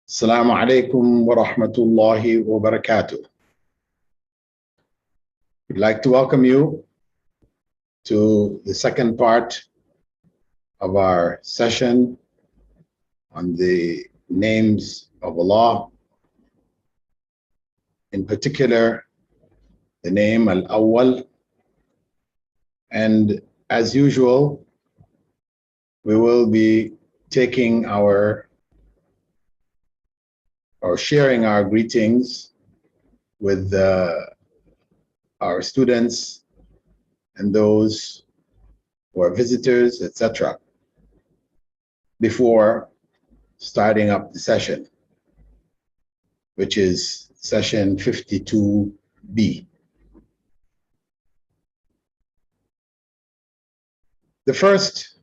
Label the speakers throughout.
Speaker 1: Assalamu alaikum wa rahmatullahi wa barakatuh. We'd like to welcome you to the second part of our session on the names of Allah, in particular the name al-Awwal. And as usual, we will be taking sharing our greetings with our students and those who are visitors, etc., before starting up the session, which is session 52B. The first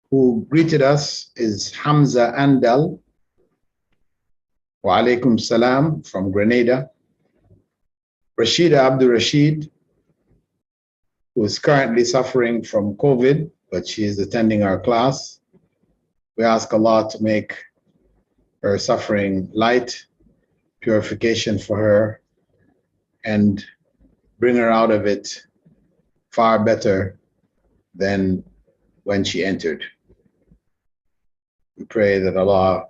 Speaker 1: who greeted us is Hamza Andal, wa alaikum salam, from Grenada. Rashida Abdul Rashid, who is currently suffering from COVID, but she is attending our class. We ask Allah to make her suffering light, purification for her, and bring her out of it far better than when she entered. We pray that Allah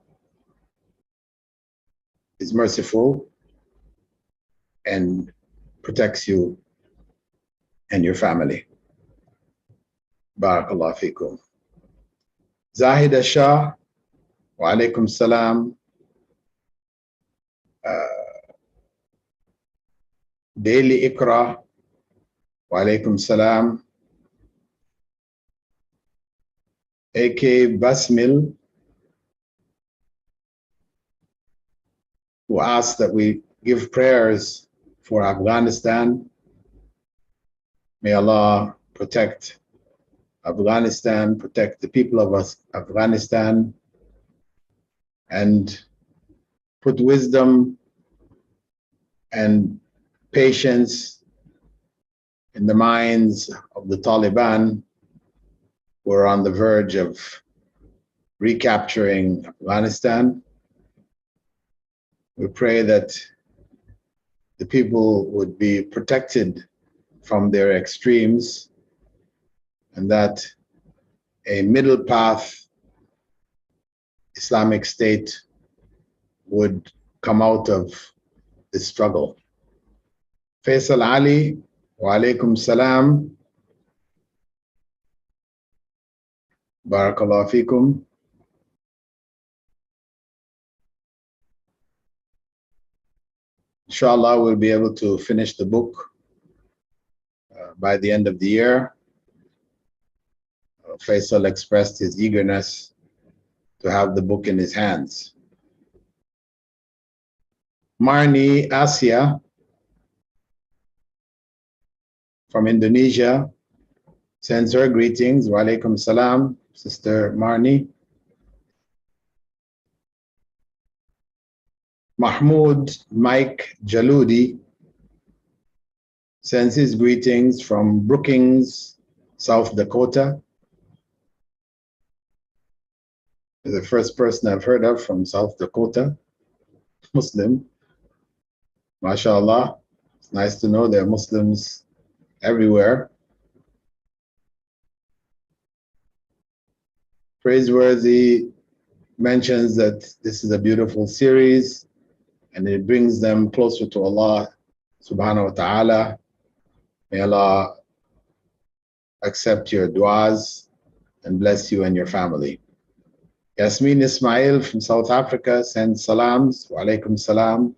Speaker 1: is merciful and protects you and your family. Barakallah fikum. Zahida Shah, wa alaikum salam. Daily Ikra, wa alaikum salam. AK Basmil, who asked that we give prayers for Afghanistan. May Allah protect Afghanistan, protect the people of Afghanistan, and put wisdom and patience in the minds of the Taliban, who are on the verge of recapturing Afghanistan. We pray that the people would be protected from their extremes and that a middle path Islamic State would come out of this struggle. Faisal Ali, wa alaikum salam. Barakallahu fikum. Inshallah, we'll be able to finish the book by the end of the year. Faisal expressed his eagerness to have the book in his hands. Marni Asia from Indonesia sends her greetings. Wa alaikum salam, Sister Marni. Mahmoud Mike Jaludi sends his greetings from Brookings, South Dakota. He's the first person I've heard of from South Dakota, Muslim. MashaAllah, it's nice to know there are Muslims everywhere. Praiseworthy mentions that this is a beautiful series and it brings them closer to Allah subhanahu wa ta'ala. May Allah accept your du'as and bless you and your family. Yasmin Ismail from South Africa sends salams. Wa alaikum salam.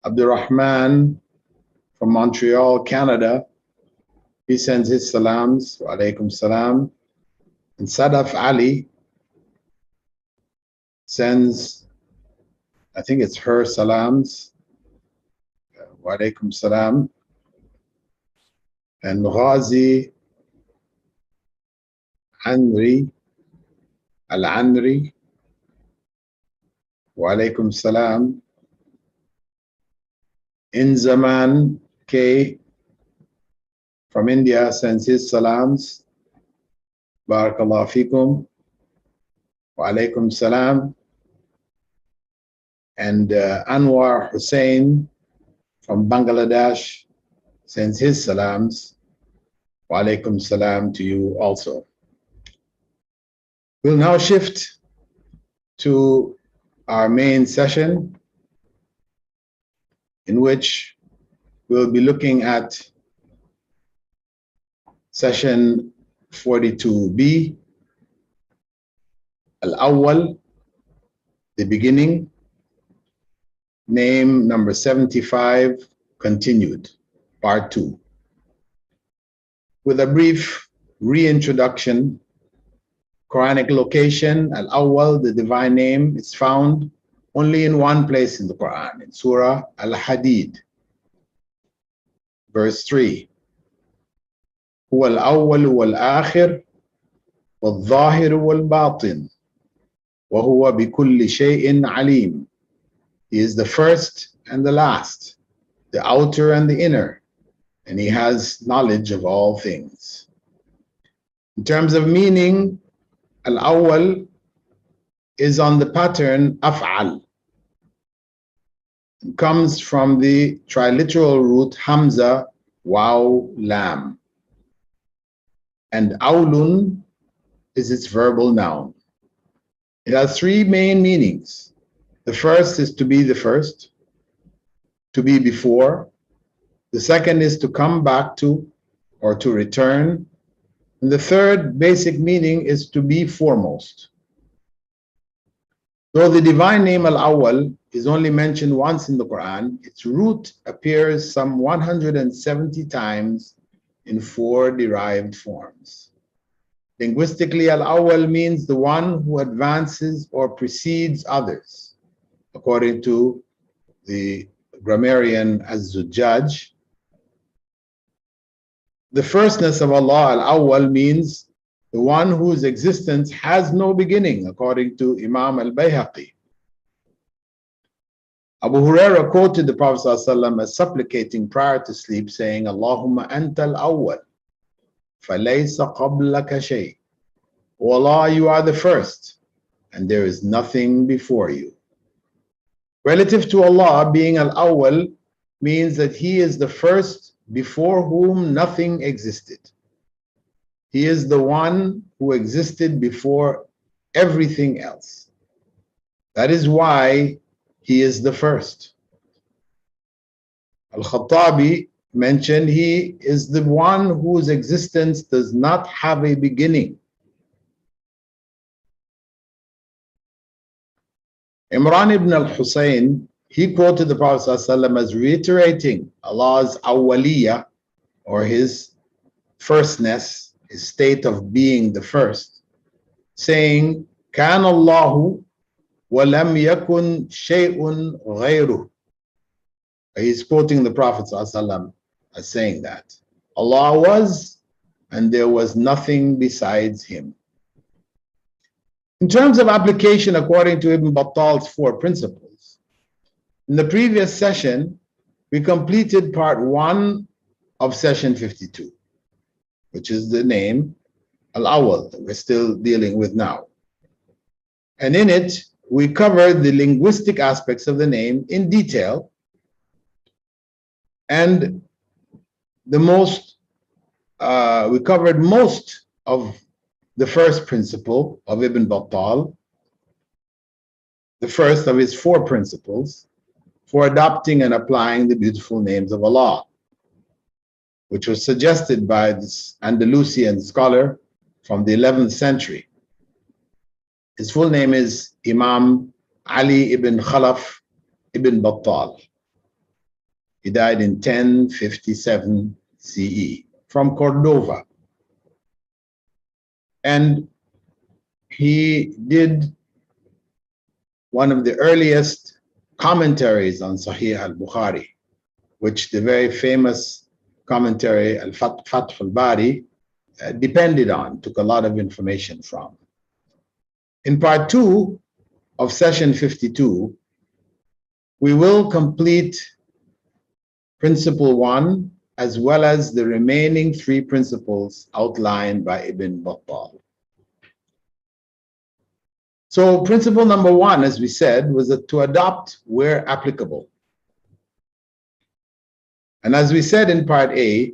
Speaker 1: Abdurrahman from Montreal, Canada, he sends his salams. Wa alaikum salam. And Sadaf Ali sends, I think it's her salams. Wa alaikum salam. And Ghazi Anri Al-Anri, wa alaikum salam. Inzaman K from India sends his salams. Barakallahu fikum. Wa alaikum salam. And Anwar Hussein from Bangladesh sends his salams. Wa alaikum salam to you also. We'll now shift to our main session, in which we'll be looking at session 42B, al-Awwal, the beginning, name number 75, continued, part 2. With a brief reintroduction, Quranic location, al-Awwal, the divine name, is found only in one place in the Quran, in Surah Al-Hadid, verse 3. هو الأول والآخر والظاهر والباطن وهو بكل شيء عليم. He is the first and the last, the outer and the inner, and he has knowledge of all things. In terms of meaning, al-Awwal is on the pattern af'al. It comes from the triliteral root hamza, waw, lam. And awlun is its verbal noun. It has three main meanings. The first is to be the first, to be before. The second is to come back to, or to return. And the third basic meaning is to be foremost. Though the divine name al-Awwal is only mentioned once in the Quran, its root appears some 170 times in 4 derived forms. Linguistically, al-Awwal means the one who advances or precedes others, according to the grammarian Az-Zujjaj. The firstness of Allah, al-Awwal, means the one whose existence has no beginning, according to Imam al-Bayhaqi. Abu Huraira quoted the Prophet ﷺ as supplicating prior to sleep, saying, Allahumma anta al-awwal, falaysa qablaka shay. O Allah, you are the first, and there is nothing before you. Relative to Allah, being al-awwal means that He is the first before whom nothing existed. He is the one who existed before everything else. That is why He is the first. Al-Khattabi mentioned He is the one whose existence does not have a beginning. Imran ibn al-Husayn, he quoted the Prophet ﷺ as reiterating Allah's awwaliyah, or His firstness, His state of being the first, saying, كان الله وَلَمْ يَكُنْ شَيْءٌ غَيْرُهُ. He's quoting the Prophet ﷺ as saying that Allah was, and there was nothing besides Him. In terms of application, according to Ibn Battal's 4 principles, in the previous session, we completed part 1 of session 52, which is the name al-Awwal that we're still dealing with now. And in it, we covered the linguistic aspects of the name in detail, and we covered most of the first principle of Ibn Battal, the first of his 4 principles for adopting and applying the beautiful names of Allah, which was suggested by this Andalusian scholar from the 11th century. His full name is Imam Ali ibn Khalaf ibn Battal. He died in 1057 CE from Cordova. And he did one of the earliest commentaries on Sahih al-Bukhari, which the very famous commentary Al-Fath al-Bari depended on, took a lot of information from. In part 2 of session 52, we will complete principle 1 as well as the remaining 3 principles outlined by Ibn Battal. So principle number one, as we said, was that to adopt where applicable. And as we said in part A,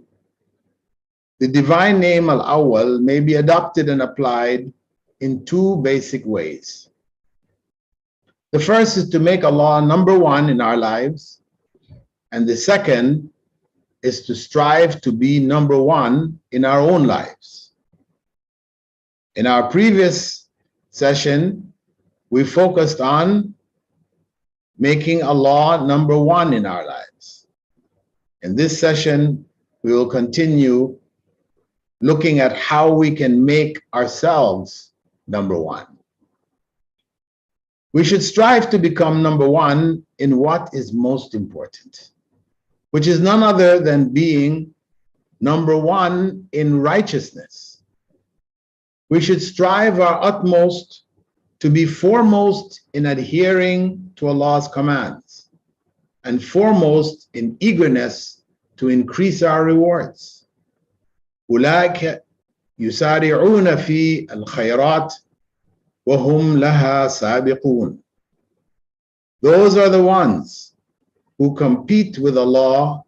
Speaker 1: the divine name al-Awwal may be adopted and applied in two basic ways. The first is to make Allah number one in our lives, and the second is to strive to be number one in our own lives. In our previous session, we focused on making Allah number one in our lives. In this session, we will continue looking at how we can make ourselves number one. We should strive to become number one in what is most important, which is none other than being number one in righteousness. We should strive our utmost to be foremost in adhering to Allah's commands and foremost in eagerness to increase our rewards. أولئك يسارعون في الخيرات وهم لها سابقون. Those are the ones who compete with Allah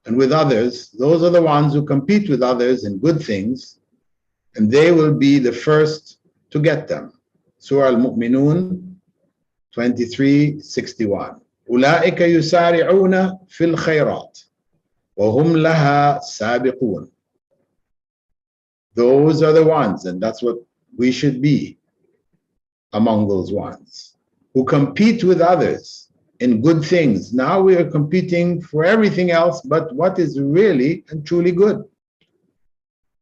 Speaker 1: and with others. Those are the ones who compete with others in good things, and they will be the first to get them. Surah Al-Mu'minun 23:61. أولئك يسارعون في الخيرات وهم لها سابقون. Those are the ones, and that's what we should be among those ones who compete with others in good things. Now we are competing for everything else but what is really and truly good.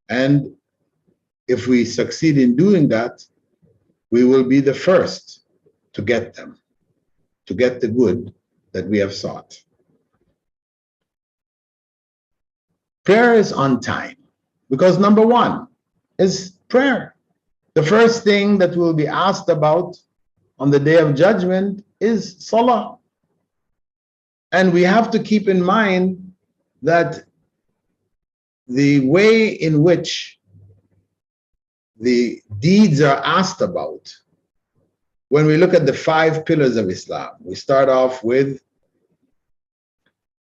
Speaker 1: And if we succeed in doing that, we will be the first to get them, to get the good that we have sought. Prayer is on time because number one is prayer. The first thing that will be asked about on the Day of Judgment is Salah. And we have to keep in mind that the way in which the deeds are asked about, when we look at the 5 pillars of Islam, we start off with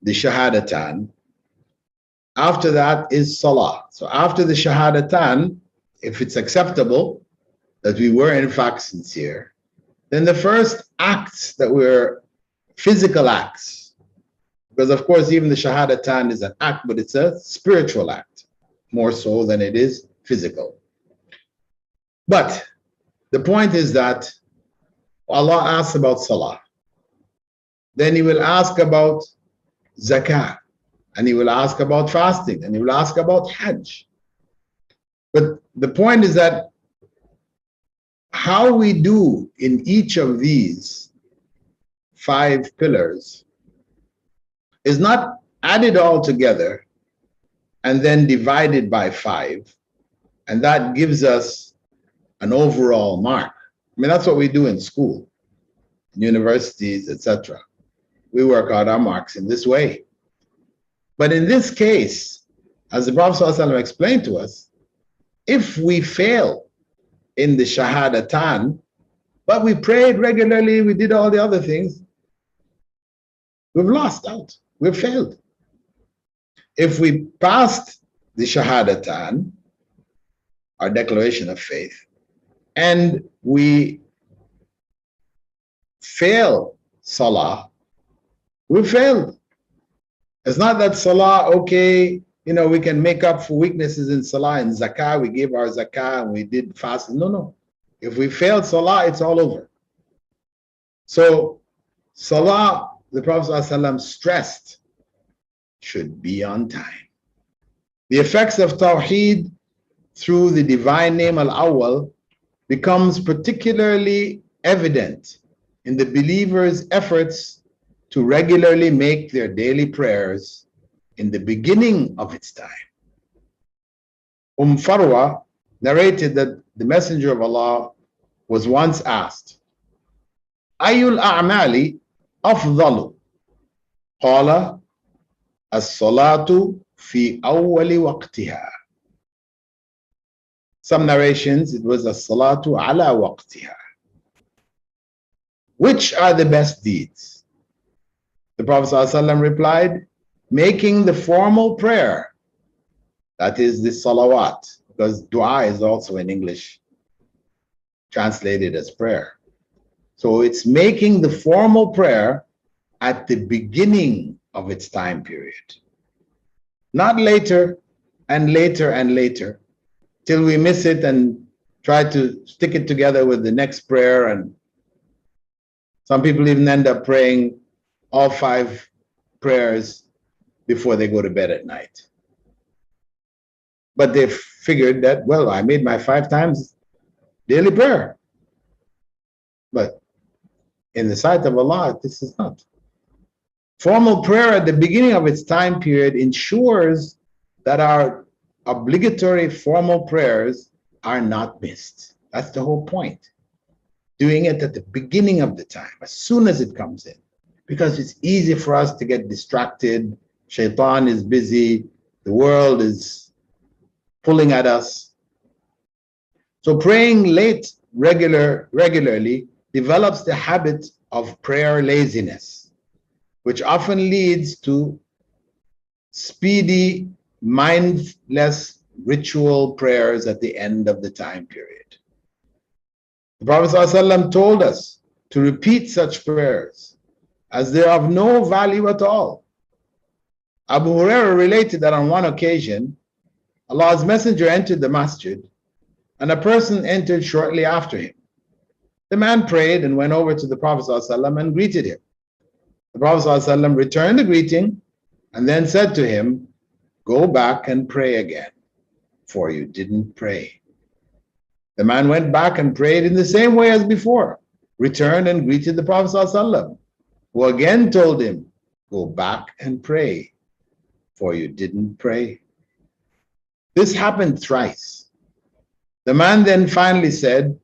Speaker 1: the Shahadatan. After that is Salah. So after the Shahadatan, if it's acceptable that we were in fact sincere, then the first acts that were physical acts, because of course even the Shahadatan is an act, but it's a spiritual act, more so than it is physical. But the point is that Allah asks about Salah. Then He will ask about Zakah, and He will ask about fasting, and He will ask about Hajj. But the point is that how we do in each of these 5 pillars is not added all together and then divided by 5, and that gives us an overall mark. I mean, that's what we do in school, in universities, etc. We work out our marks in this way. But in this case, as the Prophet ﷺ explained to us, if we fail in the Shahadatan, but we prayed regularly, we did all the other things, we've lost out, we've failed. If we passed the Shahadatan, our declaration of faith, and we fail Salah, we failed. It's not that Salah, okay, you know, we can make up for weaknesses in Salah and Zakah, we gave our Zakah and we did fast. No. If we failed Salah, it's all over. So Salah, the Prophet ﷺ stressed, should be on time. The effects of Tawheed through the divine name al-Awwal becomes particularly evident in the believer's efforts to regularly make their daily prayers in the beginning of its time. Farwa narrated that the Messenger of Allah was once asked, Ayul a'mali afdalu? Qala as-salatu fi awwali waqtiha. Some narrations, it was as-salatu ala waqtiha. which are the best deeds? The Prophet ﷺ replied, making the formal prayer, that is the salawat, because dua is also in English translated as prayer. So it's making the formal prayer at the beginning of its time period, not later and later and later till we miss it and try to stick it together with the next prayer. And some people even end up praying all 5 prayers before they go to bed at night. But they figured that, well, I made my 5 times daily prayer. But in the sight of Allah, this is not. Formal prayer at the beginning of its time period ensures that our obligatory formal prayers are not missed. That's the whole point. Doing it at the beginning of the time, as soon as it comes in. Because it's easy for us to get distracted. Shaitan is busy. The world is pulling at us. So praying late regularly develops the habit of prayer laziness, which often leads to speedy, mindless ritual prayers at the end of the time period. The Prophet ﷺ told us to repeat such prayers as they are of no value at all. Abu Hurairah related that on one occasion, Allah's Messenger entered the masjid and a person entered shortly after him. The man prayed and went over to the Prophet ﷺ and greeted him. The Prophet ﷺ returned the greeting and then said to him, go back and pray again, for you didn't pray. The man went back and prayed in the same way as before, returned and greeted the Prophet ﷺ, who again told him, go back and pray, for you didn't pray. This happened thrice. The man then finally said,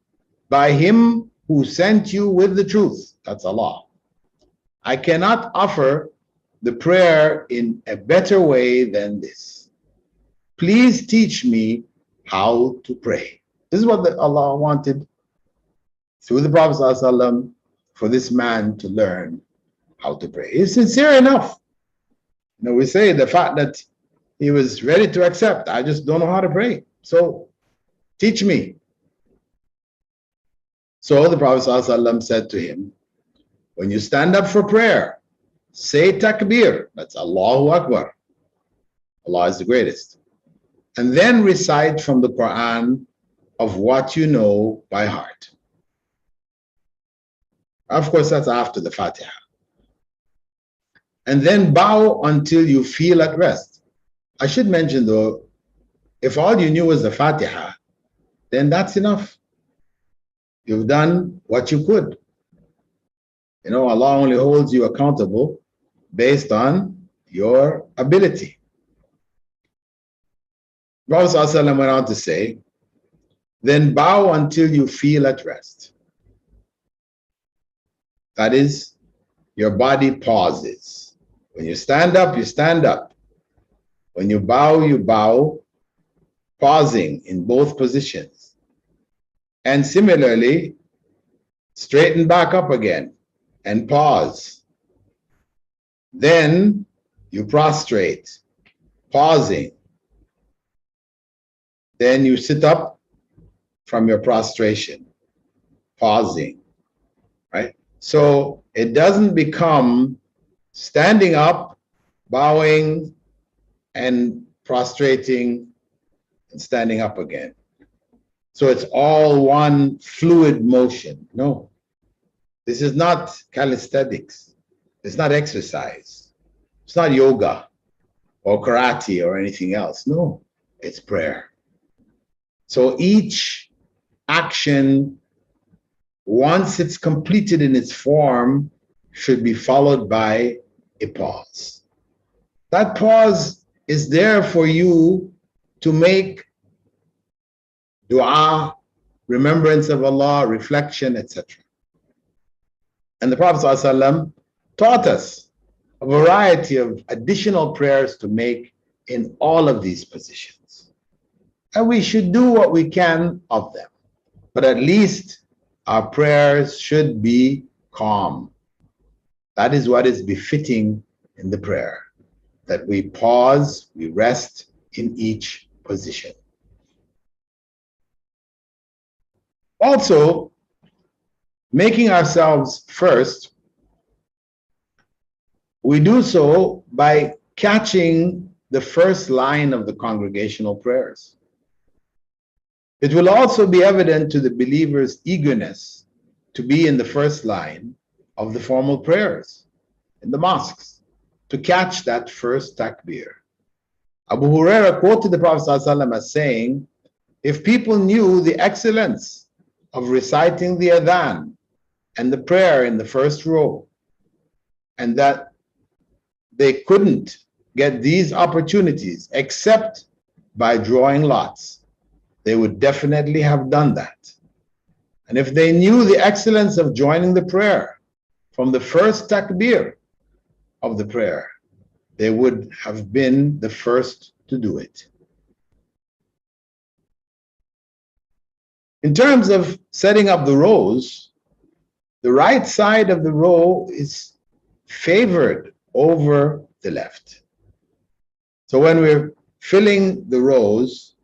Speaker 1: by him who sent you with the truth, that's Allah, I cannot offer the prayer in a better way than this. Please teach me how to pray. This is what Allah wanted through the Prophet ﷺ for this man to learn how to pray. He's sincere enough. You know, we say the fact that he was ready to accept, I just don't know how to pray. So teach me. So the Prophet ﷺ said to him, when you stand up for prayer, say takbir, that's Allahu Akbar. Allah is the greatest. And then recite from the Quran of what you know by heart. Of course, that's after the Fatiha. And then bow until you feel at rest. I should mention though, if all you knew was the Fatiha, then that's enough. You've done what you could. You know, Allah only holds you accountable based on your ability. Prophet ﷺ went on to say, then bow until you feel at rest. That is, your body pauses. When you stand up, you stand up. When you bow, pausing in both positions. And similarly, straighten back up again and pause. Then you prostrate, pausing. Then you sit up from your prostration, pausing, right? So it doesn't become standing up, bowing, and prostrating, and standing up again. So it's all one fluid motion. No, this is not calisthenics. It's not exercise. It's not yoga or karate or anything else. No, it's prayer. So each action, once it's completed in its form, should be followed by a pause. That pause is there for you to make dua, remembrance of Allah, reflection, etc. And the Prophet ﷺ taught us a variety of additional prayers to make in all of these positions. And we should do what we can of them. But at least our prayers should be calm. That is what is befitting in the prayer, that we pause, we rest in each position. Also, making ourselves first, we do so by catching the first line of the congregational prayers. It will also be evident to the believer's eagerness to be in the first line of the formal prayers in the mosques, to catch that first takbir. Abu Huraira quoted the Prophet ﷺ as saying, if people knew the excellence of reciting the adhan and the prayer in the first row, and that they couldn't get these opportunities except by drawing lots, they would definitely have done that. And if they knew the excellence of joining the prayer from the first takbir of the prayer, they would have been the first to do it. In terms of setting up the rows, the right side of the row is favored over the left. So when we're filling the rows,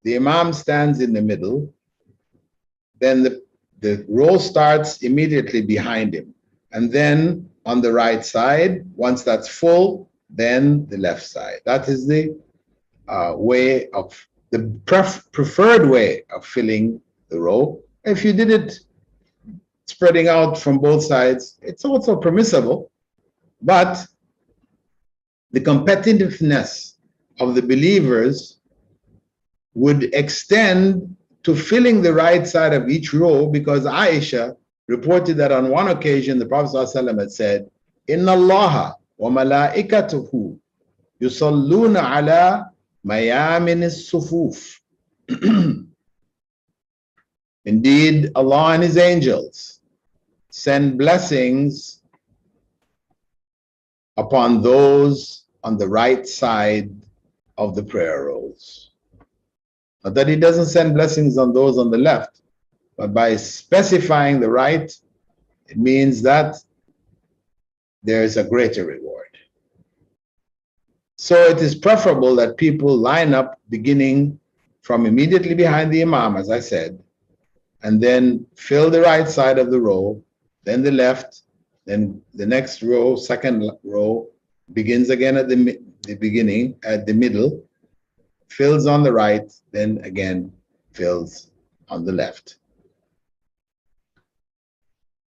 Speaker 1: the Imam stands in the middle, then the row starts immediately behind him. And then on the right side, once that's full, then the left side. That is the way of the preferred way of filling the row. If you did it spreading out from both sides, it's also permissible, but the competitiveness of the believers would extend to filling the right side of each row, because Aisha reported that on one occasion the Prophet ﷺ had said, Inna Allaha wa malaikatuhu yusalluna ala mayamin as-sufuf. Indeed, Allah and His angels send blessings upon those on the right side of the prayer rows. Not that He doesn't send blessings on those on the left, but by specifying the right, it means that there is a greater reward. So it is preferable that people line up beginning from immediately behind the Imam, as I said, and then fill the right side of the row, then the left, then the next row, second row, begins again at the beginning, at the middle, fills on the right, then again fills on the left.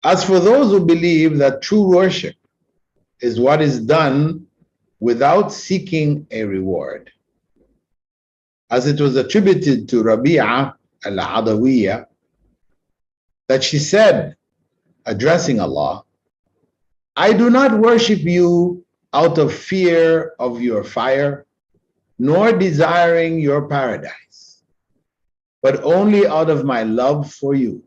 Speaker 1: As for those who believe that true worship is what is done without seeking a reward, as it was attributed to Rabi'a al-Adawiyya, that she said, addressing Allah, I do not worship you out of fear of your fire, nor desiring your paradise, but only out of my love for you.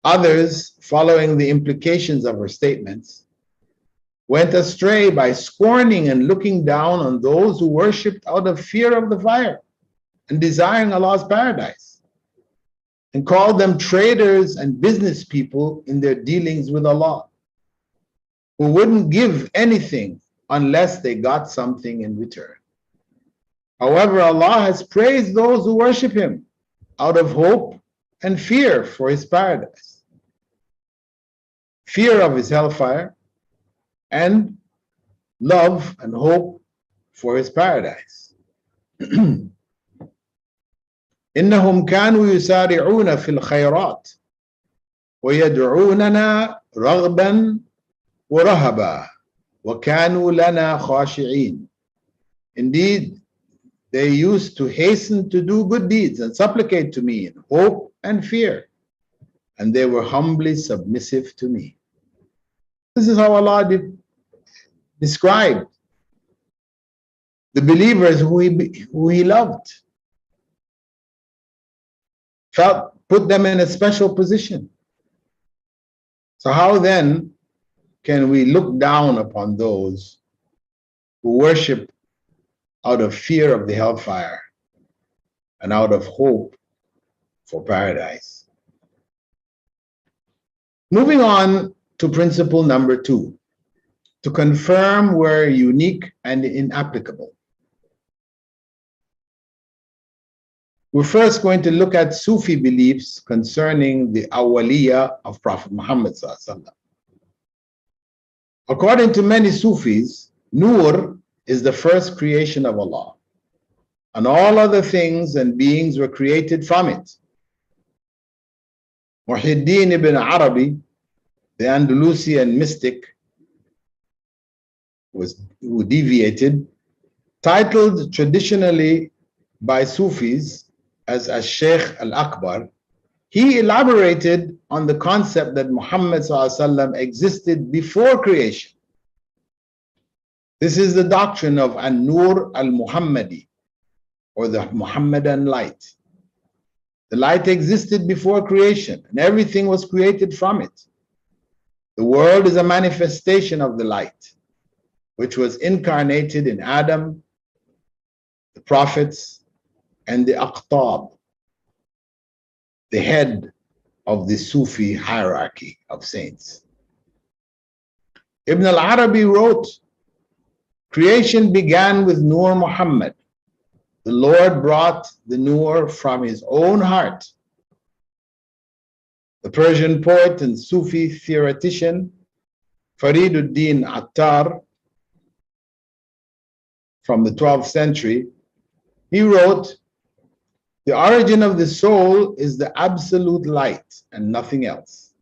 Speaker 1: Others, following the implications of her statements, went astray by scorning and looking down on those who worshipped out of fear of the fire and desiring Allah's paradise, and called them traders and business people in their dealings with Allah, who wouldn't give anything unless they got something in return. However, Allah has praised those who worship Him out of hope and fear for His paradise, fear of His hellfire, and love and hope for His paradise. إنهم كانوا يسارعون في الخيرات ويدعوننا رغبا ورهبا وكانوا لنا خاشعين. Indeed, they used to hasten to do good deeds and supplicate to me in hope and fear, and they were humbly submissive to me. This is how Allah described the believers who He loved. Put them in a special position. So how then can we look down upon those who worship out of fear of the hellfire and out of hope for paradise? Moving on to principle number 2, to confirm we're unique and inapplicable. We're first going to look at Sufi beliefs concerning the awwaliyah of Prophet Muhammad ﷺ. According to many Sufis, Nur is the first creation of Allah, and all other things and beings were created from it. Muhyiddin ibn Arabi, the Andalusian mystic who deviated, titled traditionally by Sufis as Al-Sheikh Al-Akbar, he elaborated on the concept that Muhammad ﷺ existed before creation. This is the doctrine of An-Nur al-Muhammadi, or the Muhammadan light. The light existed before creation, and everything was created from it. The world is a manifestation of the light, which was incarnated in Adam, the prophets, and the Aqtab, the head of the Sufi hierarchy of saints. Ibn al-Arabi wrote, "Creation began with Nur Muhammad. The Lord brought the Nur from his own heart." The Persian poet and Sufi theoretician Fariduddin Attar, from the 12th century, he wrote, "The origin of the soul is the absolute light and nothing else.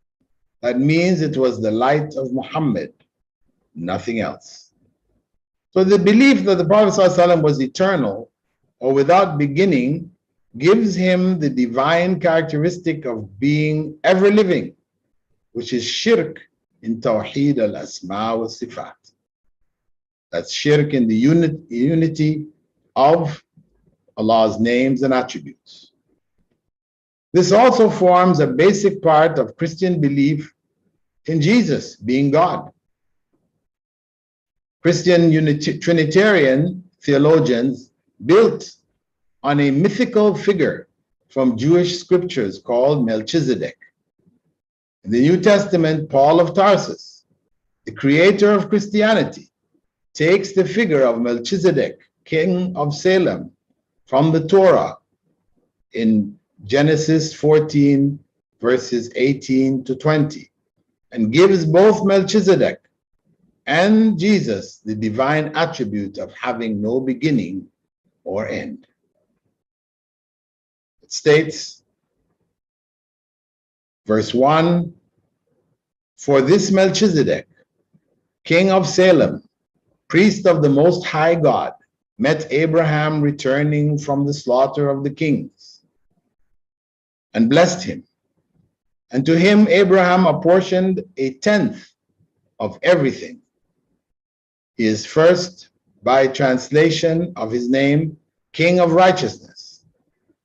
Speaker 1: That means it was the light of Muhammad, nothing else." So the belief that the Prophet ﷺ was eternal or without beginning gives him the divine characteristic of being ever living, which is shirk in Tawheed al-Asma wa Sifat. That's shirk in the unity of Allah's names and attributes. This also forms a basic part of Christian belief in Jesus being God. Christian Trinitarian theologians built on a mythical figure from Jewish scriptures called Melchizedek. In the New Testament, Paul of Tarsus, the creator of Christianity, takes the figure of Melchizedek, king of Salem, from the Torah in Genesis 14, verses 18 to 20, and gives both Melchizedek and Jesus the divine attribute of having no beginning or end. It states, verse 1, "For this Melchizedek, king of Salem, priest of the Most High God, met Abraham returning from the slaughter of the kings, and blessed him. And to him Abraham apportioned a tenth of everything. He is first, by translation of his name, King of Righteousness.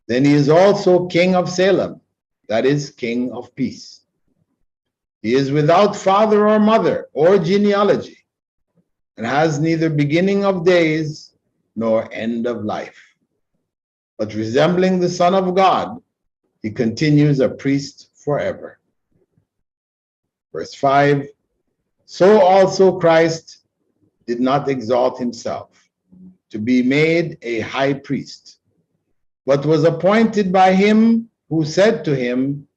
Speaker 1: Then he is also King of Salem, that is, King of Peace. He is without father or mother or genealogy, and has neither beginning of days nor end of life. But resembling the Son of God, he continues a priest forever." Verse 5, "So also Christ did not exalt himself to be made a high priest, but was appointed by him who said to him,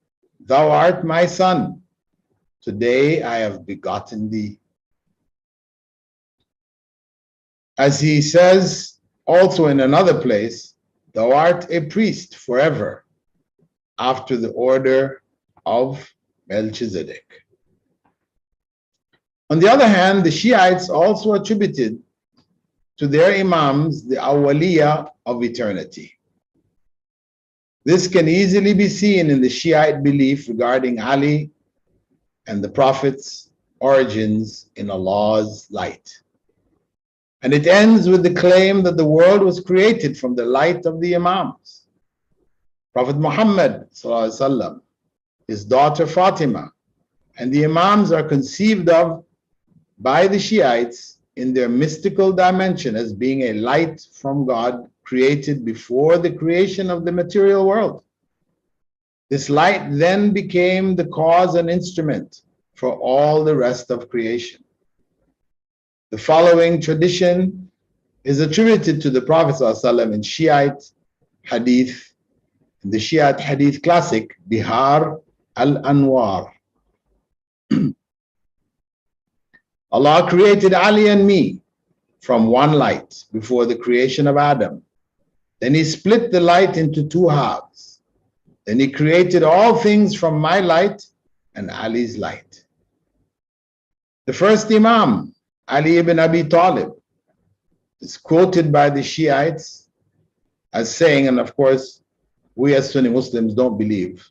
Speaker 1: 'Thou art my son, today I have begotten thee.' As he says also in another place, 'Thou art a priest forever, after the order of Melchizedek.'" On the other hand, the Shiites also attributed to their Imams the awwaliyah of eternity. This can easily be seen in the Shiite belief regarding Ali and the Prophet's origins in Allah's light. And it ends with the claim that the world was created from the light of the Imams. Prophet Muhammad ﷺ, his daughter Fatima, and the Imams are conceived of by the Shiites in their mystical dimension as being a light from God created before the creation of the material world. This light then became the cause and instrument for all the rest of creation. The following tradition is attributed to the Prophet ﷺ in Shiite hadith, in the Shiite hadith classic, Bihar al-Anwar. Allah created Ali and me from one light before the creation of Adam. Then He split the light into two halves. Then He created all things from my light and Ali's light. The first Imam, Ali ibn Abi Talib, is quoted by the Shiites as saying, and of course, we as Sunni Muslims don't believe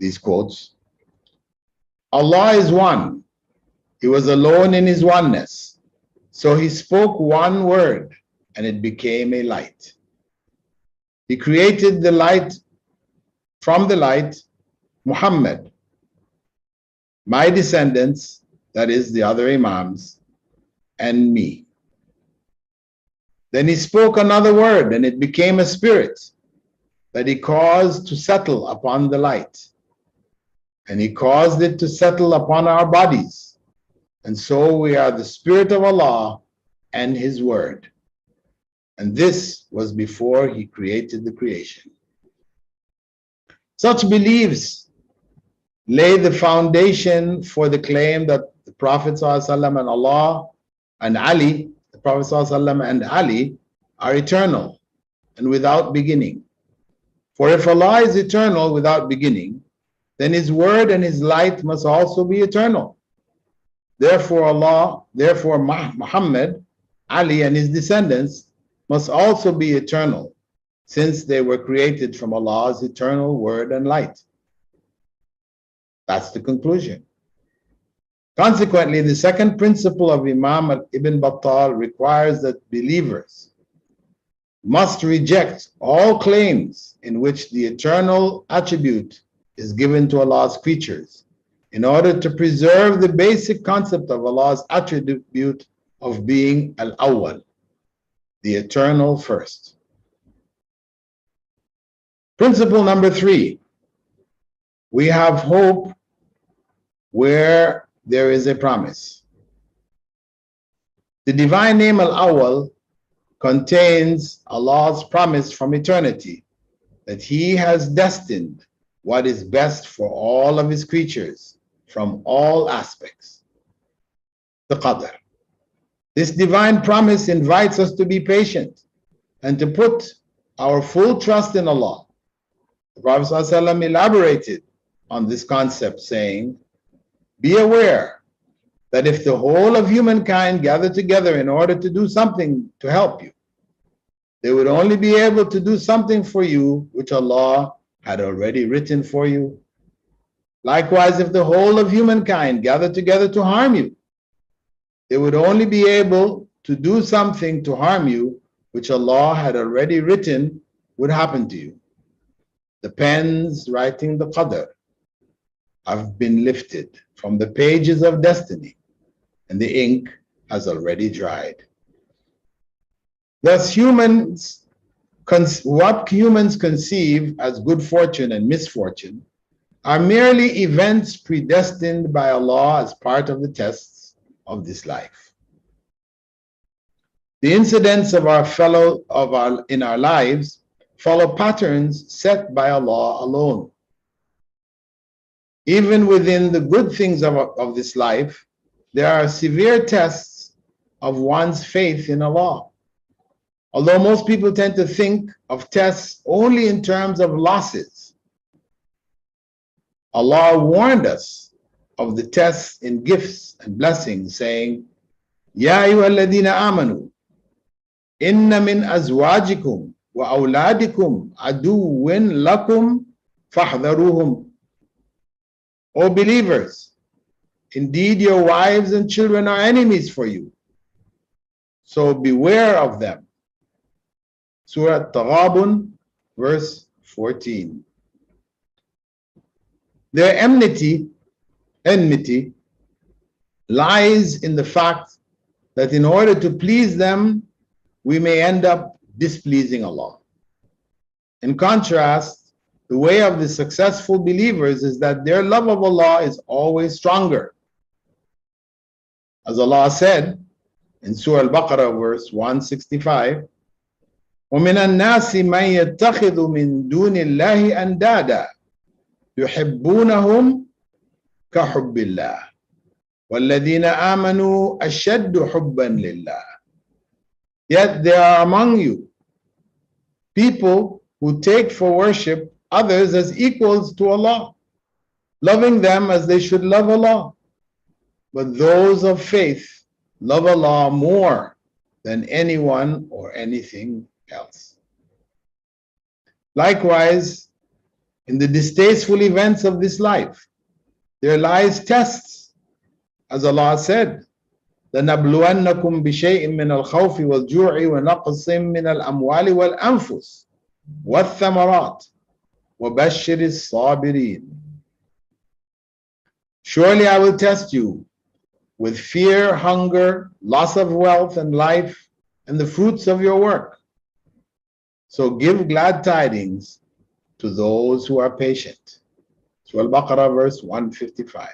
Speaker 1: these quotes, Allah is one. He was alone in His oneness. So He spoke one word and it became a light. He created the light from the light, Muhammad, my descendants, that is the other Imams, and me. Then He spoke another word and it became a spirit that He caused to settle upon the light. And He caused it to settle upon our bodies. And so we are the Spirit of Allah and His Word. And this was before He created the creation. Such beliefs lay the foundation for the claim that the Prophet ﷺ and Allah and Ali, the Prophet ﷺ and Ali are eternal and without beginning. For if Allah is eternal without beginning, then His Word and His light must also be eternal. Therefore Muhammad, Ali and his descendants must also be eternal, since they were created from Allah's eternal word and light. That's the conclusion. Consequently, the second principle of Imam Ibn Battal requires that believers must reject all claims in which the eternal attribute is given to Allah's creatures, in order to preserve the basic concept of Allah's attribute of being al-Awwal, the eternal first. Principle number 3, we have hope where there is a promise. The divine name al-Awwal contains Allah's promise from eternity that He has destined what is best for all of His creatures from all aspects. The Qadr. This divine promise invites us to be patient and to put our full trust in Allah. The Prophet ﷺ elaborated on this concept, saying, be aware that if the whole of humankind gathered together in order to do something to help you, they would only be able to do something for you which Allah had already written for you. Likewise, if the whole of humankind gathered together to harm you, they would only be able to do something to harm you which Allah had already written would happen to you. The pens writing the Qadr have been lifted from the pages of destiny, and the ink has already dried. Thus, what humans conceive as good fortune and misfortune are merely events predestined by Allah as part of the tests of this life. The incidents of in our lives follow patterns set by Allah alone. Even within the good things of this life, there are severe tests of one's faith in Allah. Although most people tend to think of tests only in terms of losses, Allah warned us of the tests in gifts and blessings, saying, Ya ayyuhalladhina amanu, inna min azwajikum wa awladikum aduwwin lakum fahdharuhum. O believers, indeed your wives and children are enemies for you, so beware of them. Surah Taghabun, verse 14. Their enmity lies in the fact that in order to please them, we may end up displeasing Allah. In contrast, the way of the successful believers is that their love of Allah is always stronger. As Allah said in Surah Al-Baqarah verse 165, وَمِنَ النَّاسِ مَنْ يَتَّخِذُ مِنْ دُونِ اللَّهِ أَنْدَادًا يُحِبُّونَهُمْ كَحُبِّ اللَّهِ وَالَّذِينَ آمَنُوا أَشَدُّ حُبًّا لِلَّهِ. Yet there are among you people who take for worship others as equals to Allah, loving them as they should love Allah. But those of faith love Allah more than anyone or anything else. Likewise, in the distasteful events of this life, there lies tests. As Allah said, لَنَبْلُوَنَّكُمْ بِشَيْءٍ مِّنَ الْخَوْفِ وَالْجُوعِ وَنَقْصٍ مِّنَ الْأَمْوَالِ وَالْأَنفُسِ وَالثَّمَرَاتِ وَبَشِّرِ الصَّابِرِينَ. Surely I will test you with fear, hunger, loss of wealth and life, and the fruits of your work. So give glad tidings to those who are patient. Surah Al-Baqarah verse 155.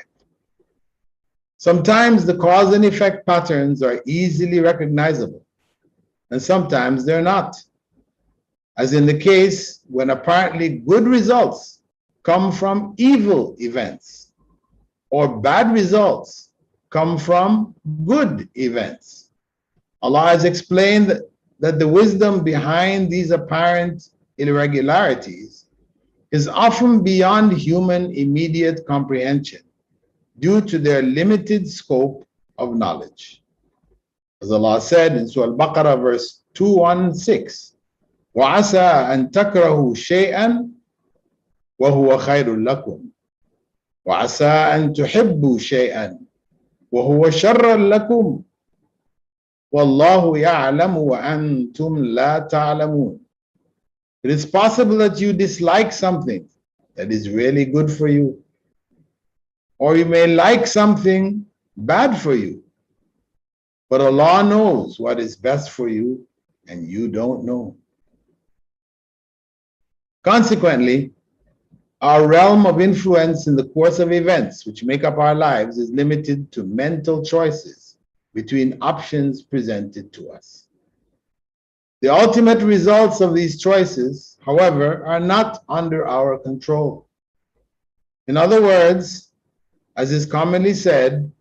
Speaker 1: Sometimes the cause and effect patterns are easily recognizable, and sometimes they're not. As in the case when apparently good results come from evil events, or bad results come from good events. Allah has explained that the wisdom behind these apparent irregularities is often beyond human immediate comprehension due to their limited scope of knowledge. As Allah said in Surah Al-Baqarah verse 216, وَعَسَىٰ أَن تَكْرَهُوا شَيْئًا وَهُوَ خَيْرٌ لَكُمْ وَعَسَىٰ أَن تُحِبُّوا شَيْئًا وَهُوَ شَرٌّ لَكُمْ وَاللَّهُ يَعْلَمُ وَأَنْتُمْ لَا تَعْلَمُونَ. It is possible that you dislike something that is really good for you, or you may like something bad for you, but Allah knows what is best for you and you don't know. Consequently, our realm of influence in the course of events which make up our lives is limited to mental choices between options presented to us. The ultimate results of these choices, however, are not under our control. In other words, as is commonly said,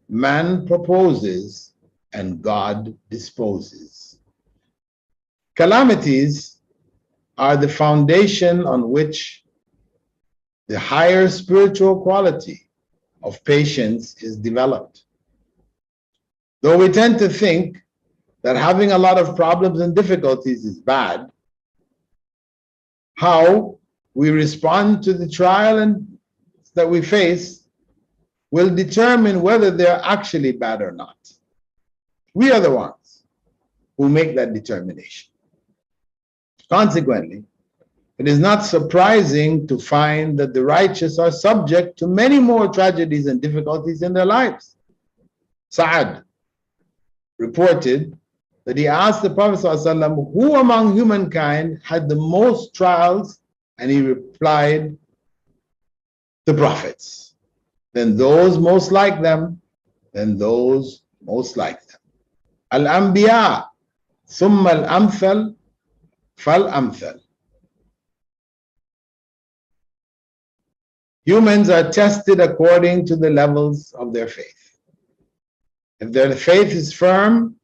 Speaker 1: man proposes and God disposes. Calamities are the foundation on which the higher spiritual quality of patience is developed. Though we tend to think that having a lot of problems and difficulties is bad, how we respond to the trial that we face will determine whether they're actually bad or not. We are the ones who make that determination. Consequently, it is not surprising to find that the righteous are subject to many more tragedies and difficulties in their lives. Sa'ad reported that he asked the Prophet ﷺ, who among humankind had the most trials? And he replied, the prophets. Then those most like them, then those most like them. Al-Anbiya, thumma al-amthal, fal-amthal. Humans are tested according to the levels of their faith. If their faith is firm,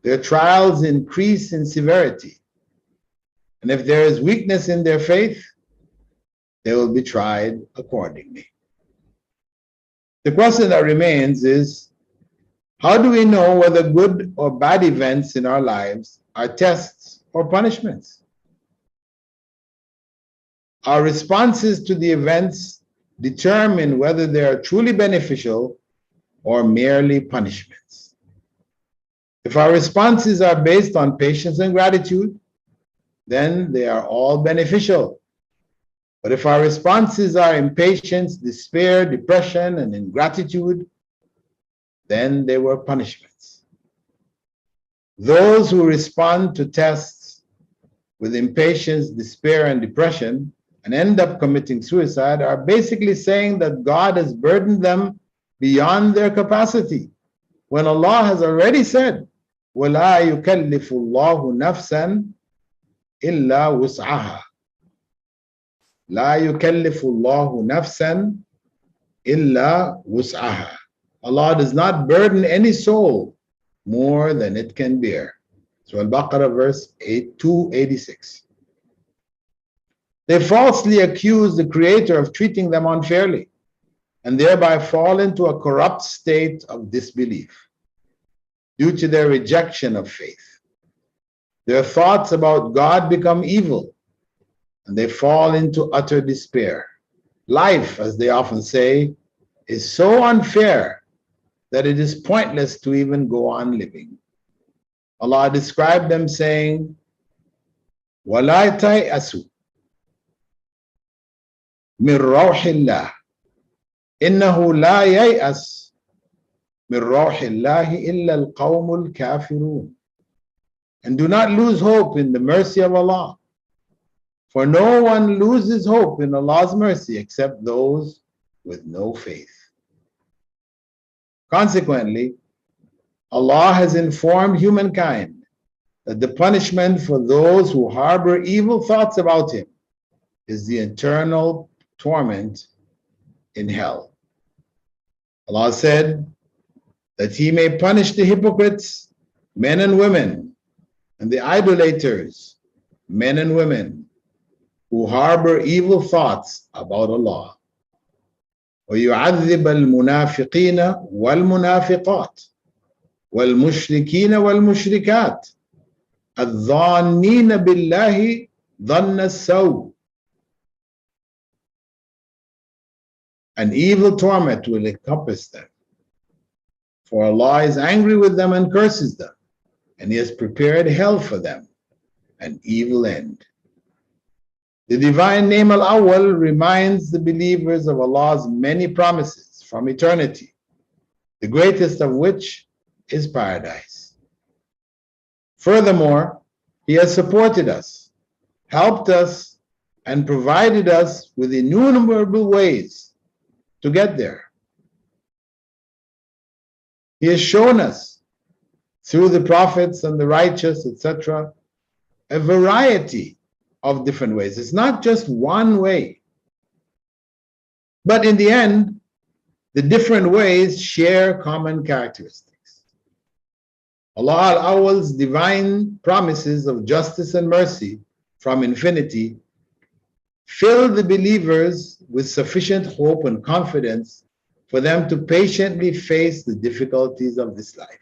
Speaker 1: their trials increase in severity. And if there is weakness in their faith, they will be tried accordingly. The question that remains is, how do we know whether good or bad events in our lives are tests or punishments? Our responses to the events determine whether they are truly beneficial or merely punishments. If our responses are based on patience and gratitude, then they are all beneficial. But if our responses are impatience, despair, depression, and ingratitude, then they were punishments. Those who respond to tests with impatience, despair, and depression and end up committing suicide are basically saying that God has burdened them beyond their capacity, when Allah has already said, وَلَا يُكَلِّفُ اللَّهُ نَفْسًا إِلَّا وُسْعَهَا. لَا يُكَلِّفُ اللَّهُ نَفْسًا إِلَّا وُسْعَهَا. Allah does not burden any soul more than it can bear. So Al-Baqarah verse 286. They falsely accuse the Creator of treating them unfairly, and thereby fall into a corrupt state of disbelief due to their rejection of faith. Their thoughts about God become evil, and they fall into utter despair. Life, as they often say, is so unfair that it is pointless to even go on living. Allah described them saying, وَلَا تَيْأَسُوا مِنْ رَوْحِ اللَّهِ إِنَّهُ لَا يَيْأَسُ مِنْ رَوْحِ اللَّهِ إِلَّا الْقَوْمُ الْكَافِرُونَ. And do not lose hope in the mercy of Allah, for no one loses hope in Allah's mercy except those with no faith. Consequently, Allah has informed humankind that the punishment for those who harbor evil thoughts about Him is the eternal torment in hell. Allah said that He may punish the hypocrites, men and women, and the idolaters, men and women, who harbor evil thoughts about Allah. وَيُعَذِّبَ الْمُنَافِقِينَ وَالْمُنَافِقَاتِ وَالْمُشْرِكِينَ وَالْمُشْرِكَاتِ الظَّانِّينَ بِاللَّهِ ظَنَّ السَّوْءِ. An evil torment will encompass them, for Allah is angry with them and curses them, and He has prepared hell for them, an evil end. The divine name al-Awwal reminds the believers of Allah's many promises from eternity, the greatest of which is paradise. Furthermore, He has supported us, helped us, and provided us with innumerable ways to get there. He has shown us, through the prophets and the righteous, etc., a variety of different ways. It's not just one way. But in the end, the different ways share common characteristics. Allah al-Awwal's divine promises of justice and mercy from infinity fill the believers with sufficient hope and confidence for them to patiently face the difficulties of this life.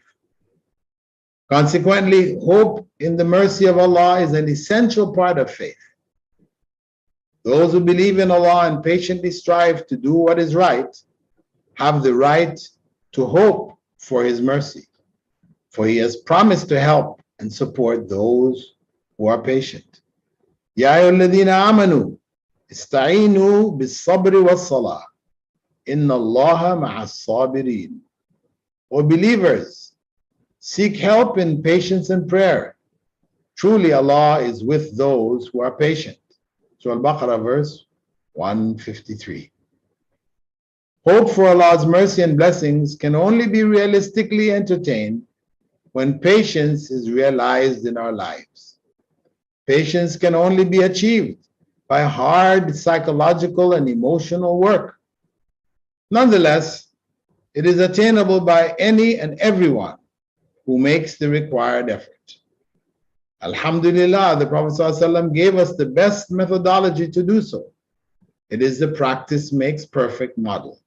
Speaker 1: Consequently, hope in the mercy of Allah is an essential part of faith. Those who believe in Allah and patiently strive to do what is right have the right to hope for His mercy, for He has promised to help and support those who are patient. Ya ayyuhalladhina amanu ista'inu bis-sabri was-salah inna Allaha ma'as sabirin. O believers, seek help in patience and prayer. Truly Allah is with those who are patient. So Al-Baqarah verse 153. Hope for Allah's mercy and blessings can only be realistically entertained when patience is realized in our lives. Patience can only be achieved by hard psychological and emotional work. Nonetheless, it is attainable by any and everyone who makes the required effort. Alhamdulillah, the Prophet ﷺ gave us the best methodology to do so. It is the practice makes perfect model,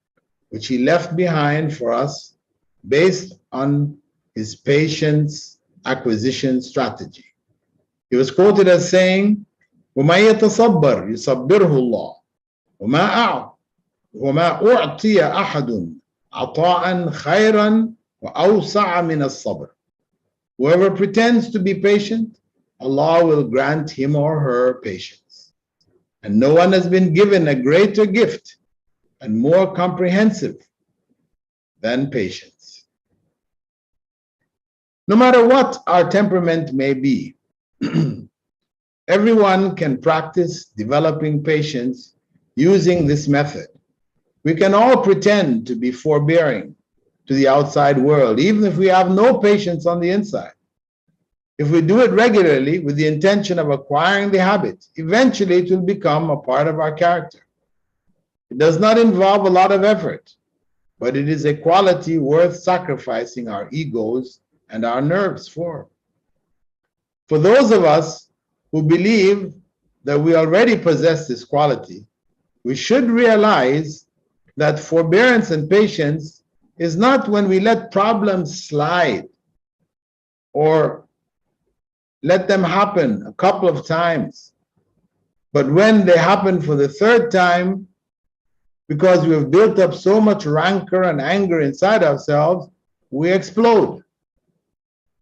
Speaker 1: which he left behind for us based on his patience acquisition strategy. He was quoted as saying, وَمَا يَتَصَبَّرْ يُصَبِّرْهُ اللَّهُ وَمَا أُعْطِيَ أَحَدٌ عَطَاءً خَيْرًا وَأَوْسَعَ مِنَ الصَّبْرِ. Whoever pretends to be patient, Allah will grant him or her patience. And no one has been given a greater gift and more comprehensive than patience. No matter what our temperament may be, Everyone can practice developing patience using this method. We can all pretend to be forbearing to the outside world, even if we have no patience on the inside. If we do it regularly with the intention of acquiring the habit, eventually it will become a part of our character. It does not involve a lot of effort, but it is a quality worth sacrificing our egos and our nerves for. For those of us who believe that we already possess this quality, we should realize that forbearance and patience is not when we let problems slide or let them happen a couple of times, but when they happen for the third time, because we have built up so much rancor and anger inside ourselves, we explode.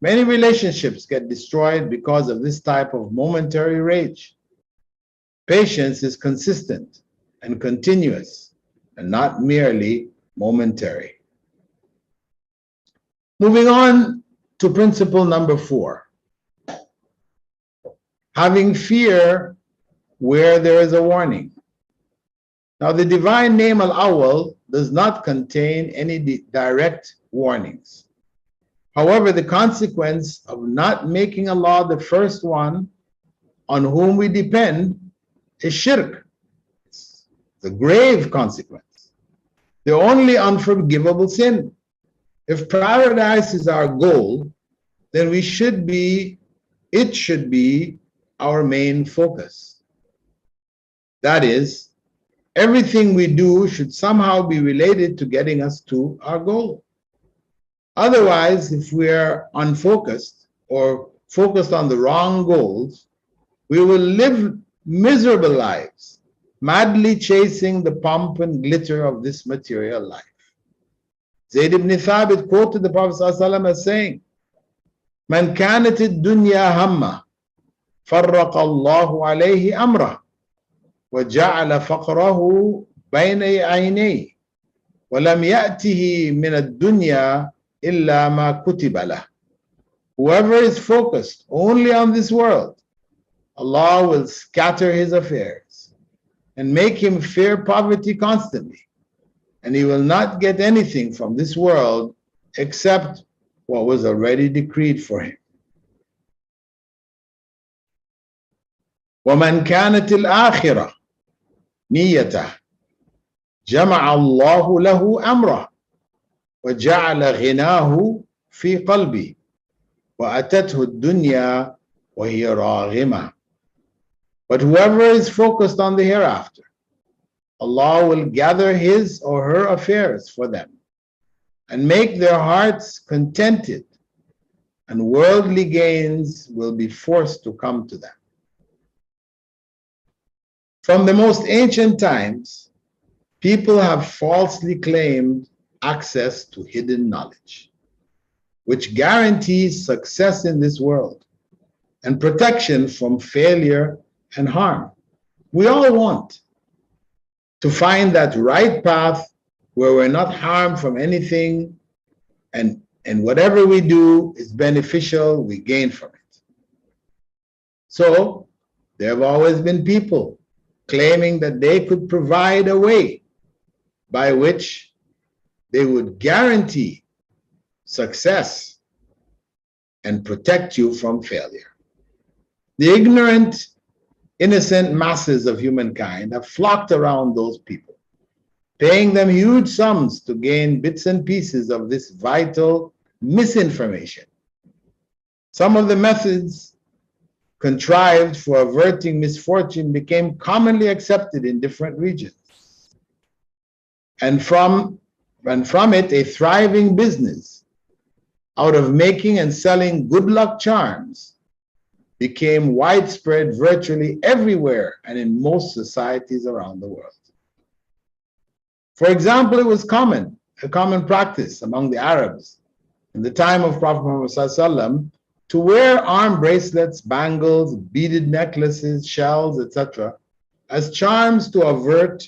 Speaker 1: Many relationships get destroyed because of this type of momentary rage. Patience is consistent and continuous and not merely momentary. Moving on to principle number 4. Having fear where there is a warning. Now, the divine name al-Awwal does not contain any direct warnings. However, the consequence of not making Allah the first one on whom we depend is shirk. It's the grave consequence, the only unforgivable sin. If paradise is our goal, then it should be our main focus. That is, everything we do should somehow be related to getting us to our goal. Otherwise, if we are unfocused or focused on the wrong goals, we will live miserable lives, madly chasing the pomp and glitter of this material life. Zayd ibn Thabit quoted the Prophet ﷺ as saying, "Man kanat ad-dunya hamma, farraqa Allahu alayhi amra, wa ja'ala faqrahu bayna aynayhi, wa lam ya'tihi min ad-dunya illa ma kutiba lah." Whoever is focused only on this world, Allah will scatter his affairs and make him fear poverty constantly, and he will not get anything from this world except what was already decreed for him. وَمَنْ كَانَتِ الْآخِرَةُ نِيَّتَهُ جَمَعَ اللَّهُ لَهُ أَمْرَهُ وَجَعَلَ غِنَاهُ فِي قَلْبِهِ وَأَتَتْهُ الدُّنْيَا وَهِيَ رَاغِمَةٌ. But whoever is focused on the hereafter, Allah will gather his or her affairs for them and make their hearts contented, and worldly gains will be forced to come to them. From the most ancient times, people have falsely claimed access to hidden knowledge, which guarantees success in this world and protection from failure and harm. We all want to find that right path where we're not harmed from anything, and whatever we do is beneficial, we gain from it. So there have always been people claiming that they could provide a way by which they would guarantee success and protect you from failure. The ignorant, innocent masses of humankind have flocked around those people, paying them huge sums to gain bits and pieces of this vital misinformation. Some of the methods contrived for averting misfortune became commonly accepted in different regions. And from it, a thriving business out of making and selling good luck charms became widespread virtually everywhere and in most societies around the world. For example, it was a common practice among the Arabs in the time of Prophet Muhammad ﷺ to wear arm bracelets, bangles, beaded necklaces, shells, etc., as charms to avert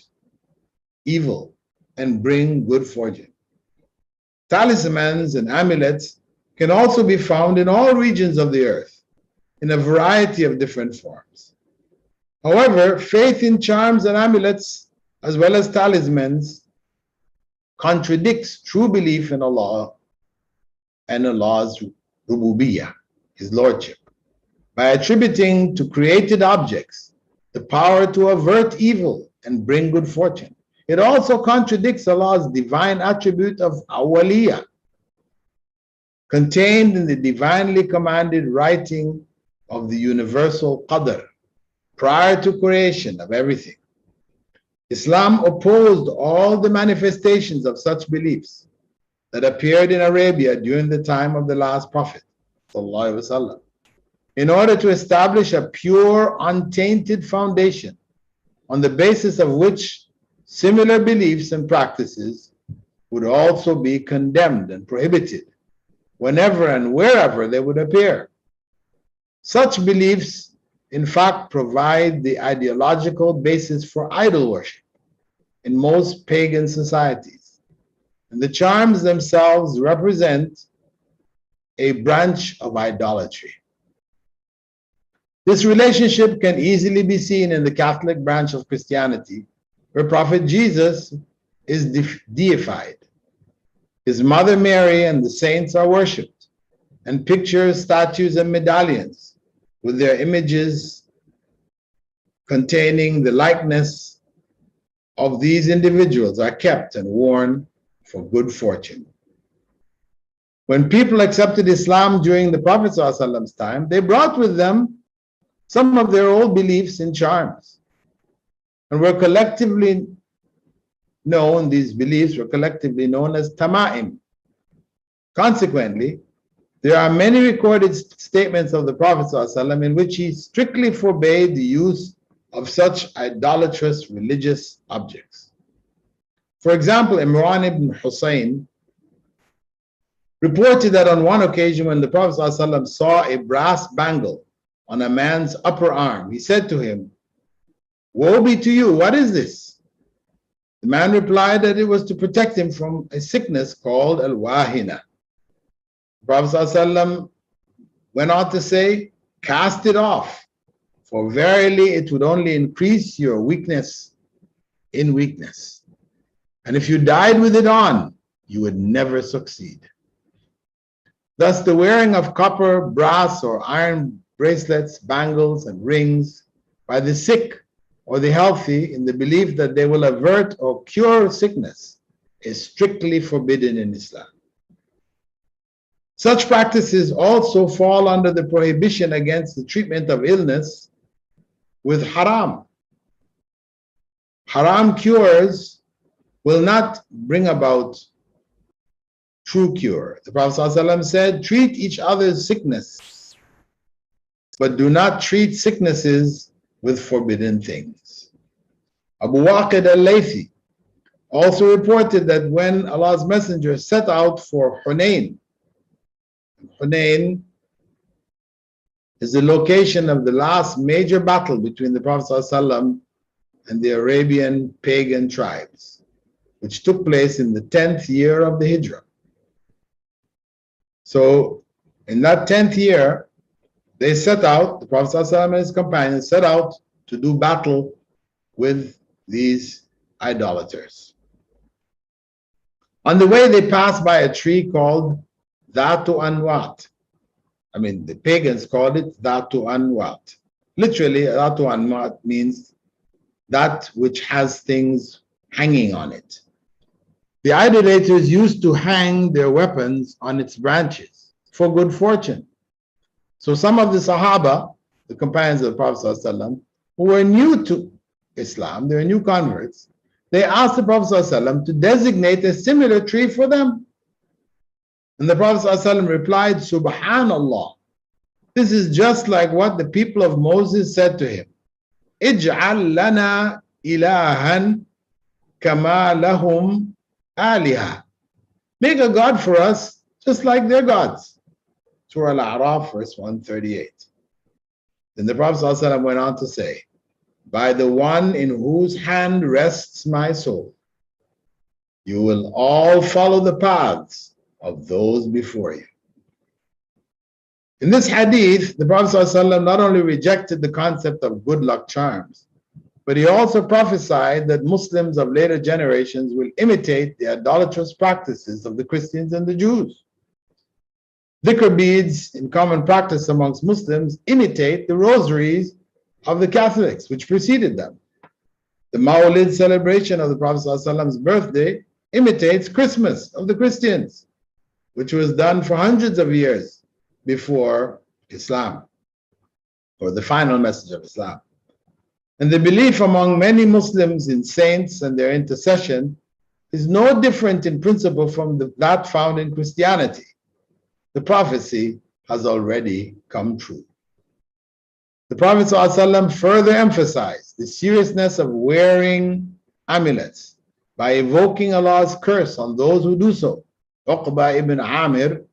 Speaker 1: evil and bring good fortune. Talismans and amulets can also be found in all regions of the earth, in a variety of different forms. However, faith in charms and amulets, as well as talismans, contradicts true belief in Allah and Allah's rububiyyah, His Lordship, by attributing to created objects the power to avert evil and bring good fortune. It also contradicts Allah's divine attribute of awwaliyah, contained in the divinely commanded writing of the universal qadr, prior to creation of everything. Islam opposed all the manifestations of such beliefs that appeared in Arabia during the time of the last Prophet, ﷺ, in order to establish a pure, untainted foundation on the basis of which similar beliefs and practices would also be condemned and prohibited whenever and wherever they would appear. Such beliefs, in fact, provide the ideological basis for idol worship in most pagan societies, and the charms themselves represent a branch of idolatry. This relationship can easily be seen in the Catholic branch of Christianity, where Prophet Jesus is deified. His mother Mary and the saints are worshipped, and pictures, statues, and medallions with their images containing the likeness of these individuals are kept and worn for good fortune. When people accepted Islam during the Prophet ﷺ's time, they brought with them some of their old beliefs in charms, and were collectively known, these beliefs were collectively known as tama'im. Consequently, there are many recorded statements of the Prophet ﷺ in which he strictly forbade the use of such idolatrous religious objects. For example, Imran ibn Hussein reported that on one occasion when the Prophet ﷺ saw a brass bangle on a man's upper arm, he said to him, "Woe be to you, what is this?" The man replied that it was to protect him from a sickness called al-Wahina. The Prophet ﷺ went on to say, "Cast it off, for verily it would only increase your weakness in weakness. And if you died with it on, you would never succeed." Thus, the wearing of copper, brass, or iron bracelets, bangles, and rings by the sick or the healthy in the belief that they will avert or cure sickness is strictly forbidden in Islam. Such practices also fall under the prohibition against the treatment of illness with haram. Haram cures will not bring about true cure. The Prophet ﷺ said, "Treat each other's sickness, but do not treat sicknesses with forbidden things." Abu Waqid al-Laythi also reported that when Allah's Messenger set out for Hunayn, Hunayn is the location of the last major battle between the Prophet ﷺ and the Arabian pagan tribes, which took place in the 10th year of the Hijrah. So in that 10th year, they set out, the Prophet ﷺ and his companions set out to do battle with these idolaters. On the way, they passed by a tree called Dhatu Anwat. I mean, the pagans called it Dhatu Anwat. Literally, Dhatu Anwat means that which has things hanging on it. The idolaters used to hang their weapons on its branches for good fortune. So some of the Sahaba, the companions of the Prophet ﷺ, who were new to Islam, they were new converts, they asked the Prophet ﷺ to designate a similar tree for them. And the Prophet ﷺ replied, "Subhanallah, this is just like what the people of Moses said to him, Ij'al lana ilahan kama lahum alihah. Make a God for us just like their gods." Surah Al-A'raf, verse 138. Then the Prophet ﷺ went on to say, "By the one in whose hand rests my soul, you will all follow the paths of those before you." In this hadith, the Prophet ﷺ not only rejected the concept of good luck charms, but he also prophesied that Muslims of later generations will imitate the idolatrous practices of the Christians and the Jews. Dhikr beads in common practice amongst Muslims imitate the rosaries of the Catholics, which preceded them. The Mawlid celebration of the Prophet ﷺ's birthday imitates Christmas of the Christians, which was done for hundreds of years before Islam, or the final message of Islam. And the belief among many Muslims in saints and their intercession is no different in principle from that found in Christianity. The prophecy has already come true. The Prophet ﷺ further emphasized the seriousness of wearing amulets by evoking Allah's curse on those who do so. Uqba ibn Amir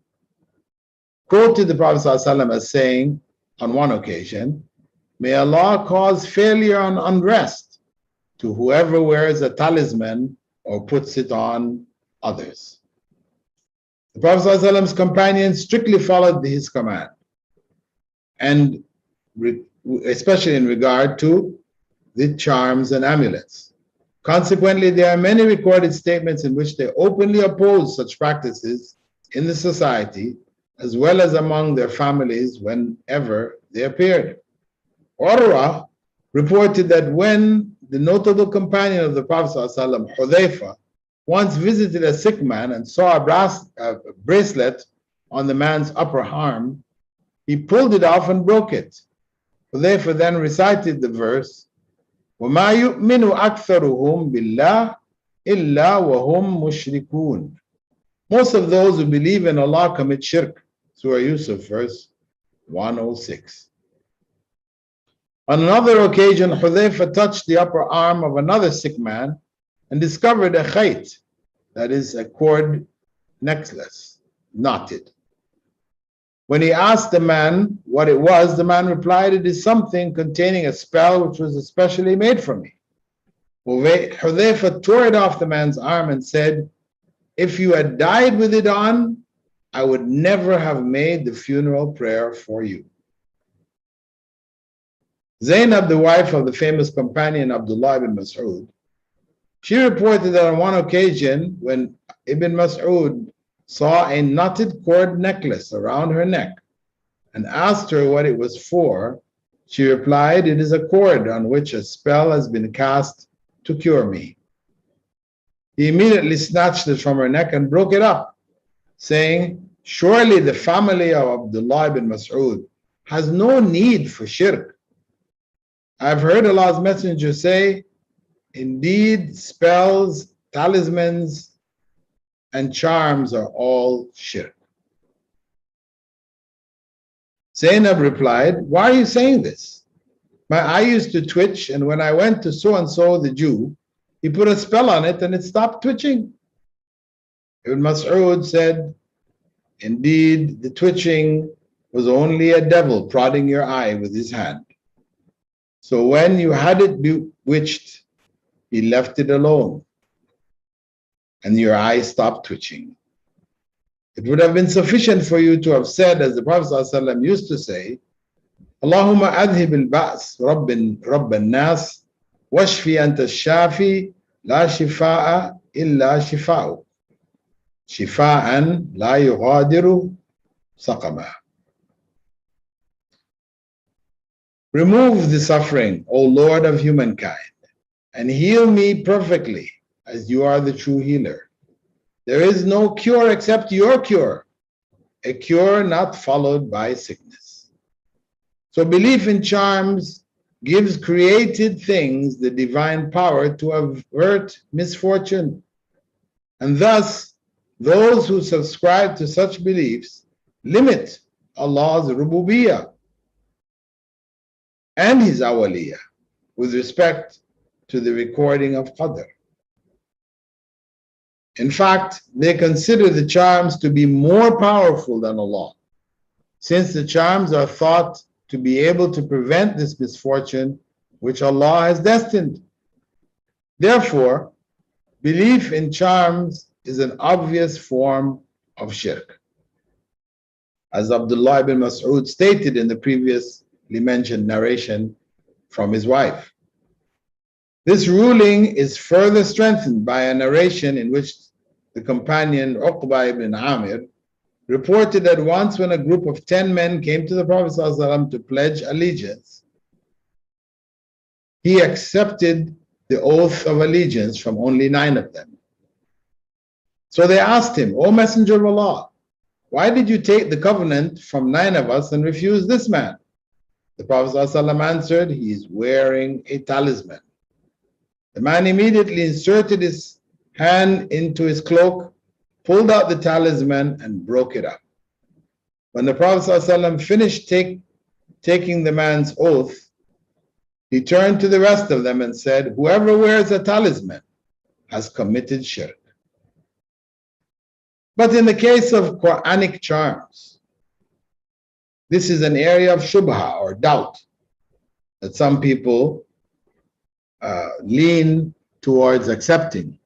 Speaker 1: quoted the Prophet ﷺ as saying on one occasion, "May Allah cause failure and unrest to whoever wears a talisman or puts it on others." The Prophet ﷺ's companions strictly followed his command, and especially in regard to the charms and amulets. Consequently, there are many recorded statements in which they openly oppose such practices in the society, as well as among their families whenever they appeared. Urwa reported that when the notable companion of the Prophet ﷺ, Hudhayfa, once visited a sick man and saw a bracelet on the man's upper arm, he pulled it off and broke it. Hudhayfa then recited the verse, وَمَا يُؤْمِنُ أَكْثَرُهُمْ بِاللَّهِ إِلَّا وَهُمْ مُشْرِكُونَ. Most of those who believe in Allah commit shirk. Surah Yusuf, verse 106. On another occasion, Hudhayfa touched the upper arm of another sick man and discovered a khayt, that is a cord necklace, knotted. When he asked the man what it was, the man replied, "It is something containing a spell which was especially made for me." Hudhayfa tore it off the man's arm and said, "If you had died with it on, I would never have made the funeral prayer for you." Zainab, the wife of the famous companion Abdullah ibn Mas'ud, she reported that on one occasion when Ibn Mas'ud saw a knotted cord necklace around her neck and asked her what it was for, she replied, "It is a cord on which a spell has been cast to cure me." He immediately snatched it from her neck and broke it up, saying, "Surely the family of Abdullah ibn Mas'ud has no need for shirk. I've heard Allah's Messenger say, indeed, spells, talismans, and charms are all shirk." Zainab replied, "Why are you saying this? My eye used to twitch, and when I went to so-and-so the Jew, he put a spell on it and it stopped twitching." Ibn Mas'ud said, "Indeed, the twitching was only a devil prodding your eye with his hand. So when you had it bewitched, he left it alone, and your eye stopped twitching. It would have been sufficient for you to have said, as the Prophet ﷺ used to say, Allahumma adhib al-ba's rabb al-nas, washfi anta shafi, la shifa'a illa shifa'u, shifa'an la yughadiru saqama." Remove the suffering, O Lord of humankind, and heal me perfectly, as you are the true healer. There is no cure except your cure, a cure not followed by sickness. So belief in charms gives created things the divine power to avert misfortune. And thus, those who subscribe to such beliefs limit Allah's rububiyyah and His awwaliyah with respect to the recording of qadr. In fact, they consider the charms to be more powerful than Allah, since the charms are thought to be able to prevent this misfortune which Allah has destined. Therefore, belief in charms is an obvious form of shirk. as Abdullah ibn Mas'ud stated in the previously mentioned narration from his wife. This ruling is further strengthened by a narration in which the companion Uqba ibn Amir reported that once when a group of 10 men came to the Prophet ﷺ to pledge allegiance, he accepted the oath of allegiance from only 9 of them. So they asked him, "O Messenger of Allah, why did you take the covenant from 9 of us and refuse this man?" The Prophet ﷺ answered, "He is wearing a talisman." The man immediately inserted his hand into his cloak, pulled out the talisman, and broke it up. When the Prophet ﷺ finished taking the man's oath, he turned to the rest of them and said, "Whoever wears a talisman has committed shirk." But in the case of Quranic charms, this is an area of shubha or doubt that some people lean towards accepting,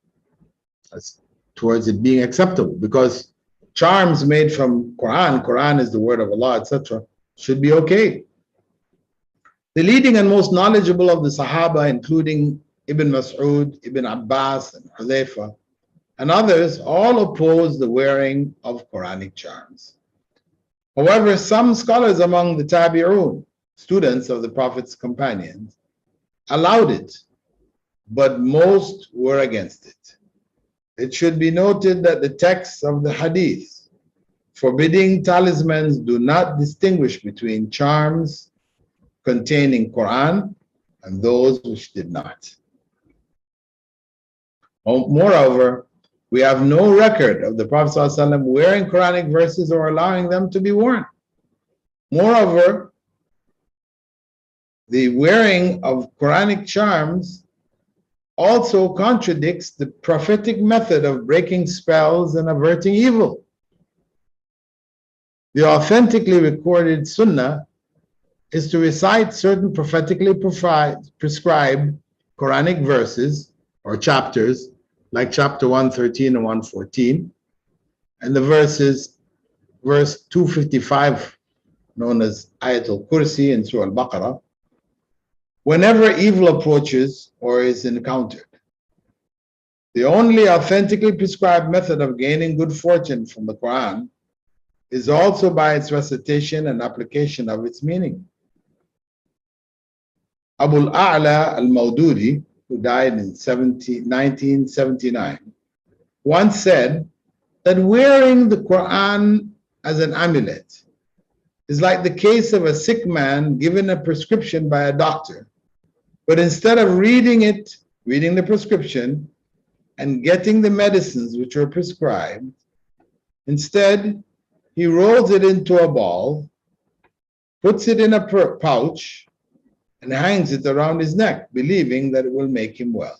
Speaker 1: towards it being acceptable, because charms made from Quran is the word of Allah, etc., should be okay. The leading and most knowledgeable of the Sahaba, including Ibn Mas'ud, Ibn Abbas, and Hudayfa, and others, all oppose the wearing of Quranic charms. However, some scholars among the Tabi'un, students of the Prophet's companions, allowed it, but most were against it. It should be noted that the texts of the Hadith forbidding talismans do not distinguish between charms containing Quran and those which did not. Moreover, we have no record of the Prophet ﷺ wearing Quranic verses or allowing them to be worn. Moreover, the wearing of Quranic charms also contradicts the prophetic method of breaking spells and averting evil. The authentically recorded Sunnah is to recite certain prophetically prescribed Quranic verses or chapters, like chapter 113 and 114, and the verse 255, known as Ayatul Kursi in Surah Al-Baqarah, whenever evil approaches or is encountered. The only authentically prescribed method of gaining good fortune from the Quran is also by its recitation and application of its meaning. al-Awwal al-Mawdudi, who died in 1979, once said that wearing the Quran as an amulet is like the case of a sick man given a prescription by a doctor, but instead of reading the prescription and getting the medicines which are prescribed, instead he rolls it into a ball, puts it in a pouch, and hangs it around his neck, believing that it will make him well.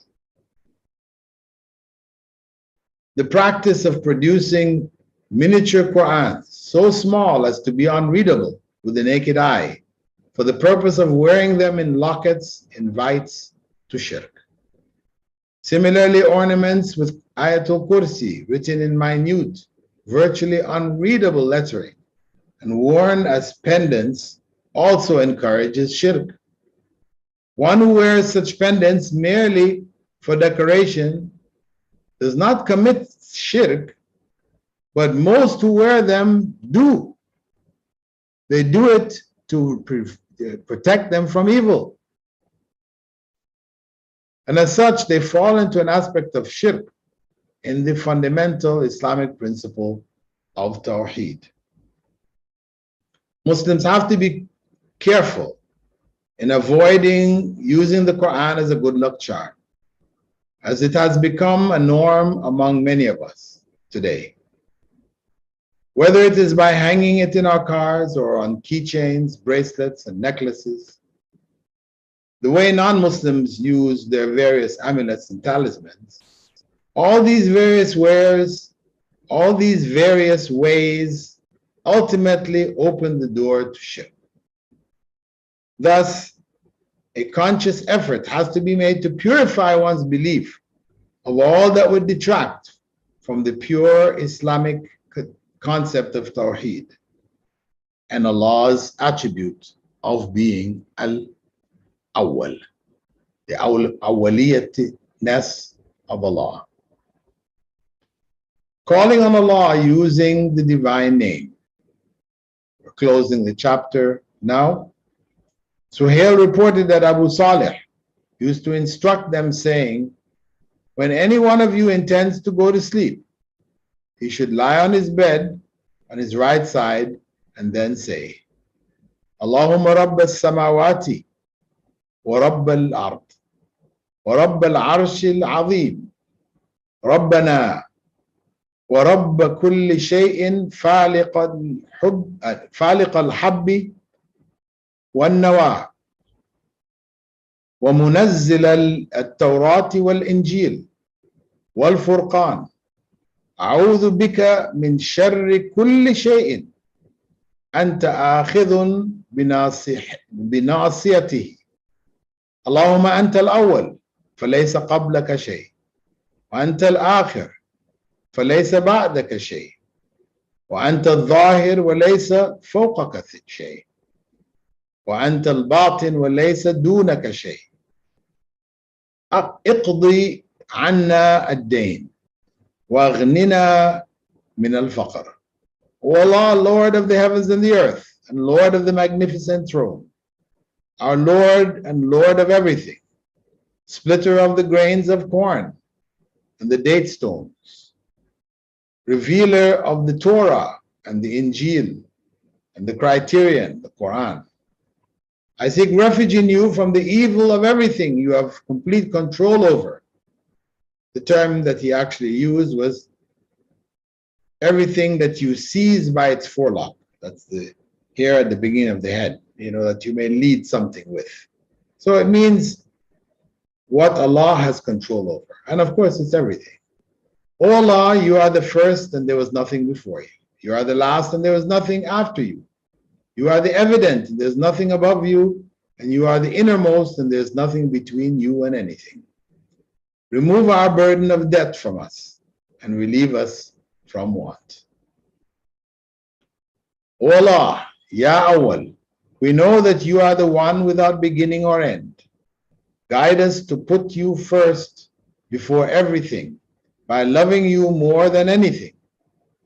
Speaker 1: The practice of producing miniature Qurans so small as to be unreadable with the naked eye, for the purpose of wearing them in lockets, invites to shirk. Similarly, ornaments with Ayatul Kursi written in minute, virtually unreadable lettering and worn as pendants also encourages shirk. One who wears such pendants merely for decoration does not commit shirk, but most who wear them do. They do it to protect them from evil. And as such, they fall into an aspect of shirk in the fundamental Islamic principle of Tawheed. Muslims have to be careful in avoiding using the Quran as a good luck charm, as it has become a norm among many of us today. Whether it is by hanging it in our cars or on keychains, bracelets, and necklaces, the way non-Muslims use their various amulets and talismans, all these various ways ultimately open the door to shirk. Thus, a conscious effort has to be made to purify one's belief of all that would detract from the pure Islamic concept of Tawheed. and Allah's attribute of being al-Awwal, the awwaliyatness of Allah. Calling on Allah using the divine name. We're closing the chapter now. Suhail reported that Abu Salih used to instruct them, saying, when any one of you intends to go to sleep, he should lie on his bed on his right side and then say, Allahumma Rabb al-samawati wa Rabb al-ard wa Rabb al-arsh al-azim Rabbana wa Rabb kulli shay'in faliq al-habbi wal-nawa wa munazzil al-tawrati wal-injil wal-furqan أعوذ بك من شر كل شيء أنت آخذ بناصيته اللهم أنت الأول فليس قبلك شيء وأنت الآخر فليس بعدك شيء وأنت الظاهر وليس فوقك شيء وأنت الباطن وليس دونك شيء اقضي عنا الدين وَأَغْنِنَا مِنَ الْفَقْرِ. O Allah, Lord of the heavens and the earth, and Lord of the magnificent throne, our Lord and Lord of everything, splitter of the grains of corn and the date stones, revealer of the Torah and the Injil and the Criterion, the Quran. I seek refuge in you from the evil of everything you have complete control over. The term that he actually used was everything that you seize by its forelock. That's the hair at the beginning of the head, that you may lead something with. So it means what Allah has control over. And of course, it's everything. O Allah, you are the first and there was nothing before you. You are the last and there was nothing after you. You are the evident and there's nothing above you. And you are the innermost and there's nothing between you and anything. Remove our burden of debt from us and relieve us from want. O Allah, Ya Awwal, we know that you are the one without beginning or end. Guide us to put you first before everything by loving you more than anything,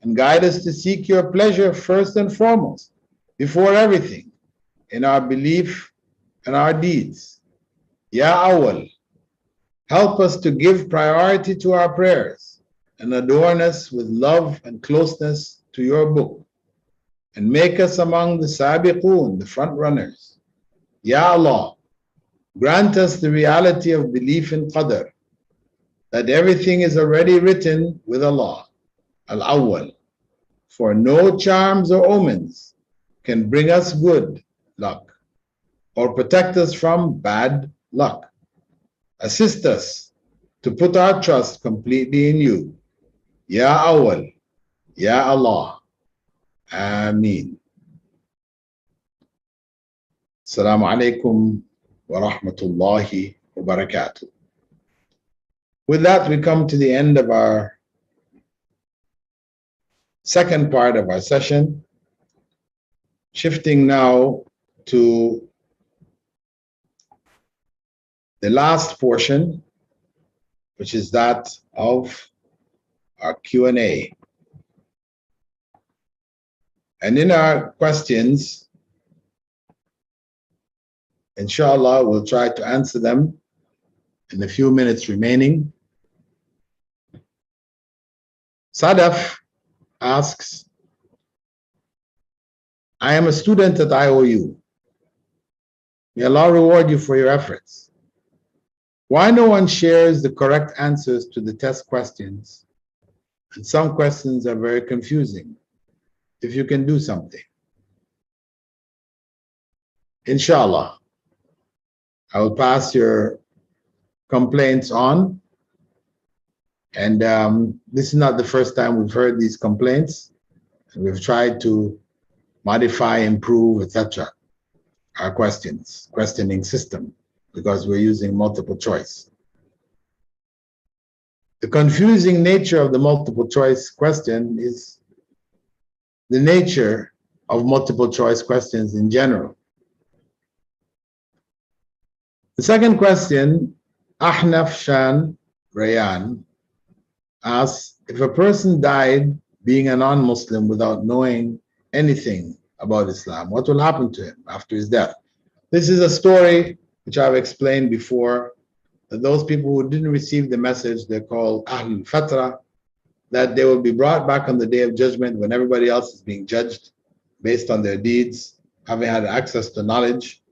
Speaker 1: and guide us to seek your pleasure first and foremost before everything in our belief and our deeds. Ya Awwal, help us to give priority to our prayers and adorn us with love and closeness to your book, and make us among the sabiqun, the front runners. Ya Allah, grant us the reality of belief in Qadr, that everything is already written with Allah, al-Awwal, for no charms or omens can bring us good luck or protect us from bad luck. Assist us to put our trust completely in you. Ya Awwal, Ya Allah. Ameen. Assalamu alaikum wa rahmatullahi wa barakatuh. With that, we come to the end of our second part of our session, shifting now to the last portion, which is that of our Q&A. And in our questions, inshallah, we'll try to answer them in the few minutes remaining. Sadaf asks, I am a student at IOU. May Allah reward you for your efforts. Why no one shares the correct answers to the test questions? And some questions are very confusing. If you can do something. Inshallah, I will pass your complaints on. And this is not the first time we've heard these complaints. We've tried to modify, improve, etc. our questioning system, because we're using multiple choice. The confusing nature of the multiple choice question is the nature of multiple choice questions in general. The second question, Ahnaf Shan Rayan asks, if a person died being a non-Muslim without knowing anything about Islam, what will happen to him after his death? This is a story which I've explained before, that those people who didn't receive the message, they're called Ahlul Fatra, that they will be brought back on the day of judgment when everybody else is being judged based on their deeds, having had access to knowledge.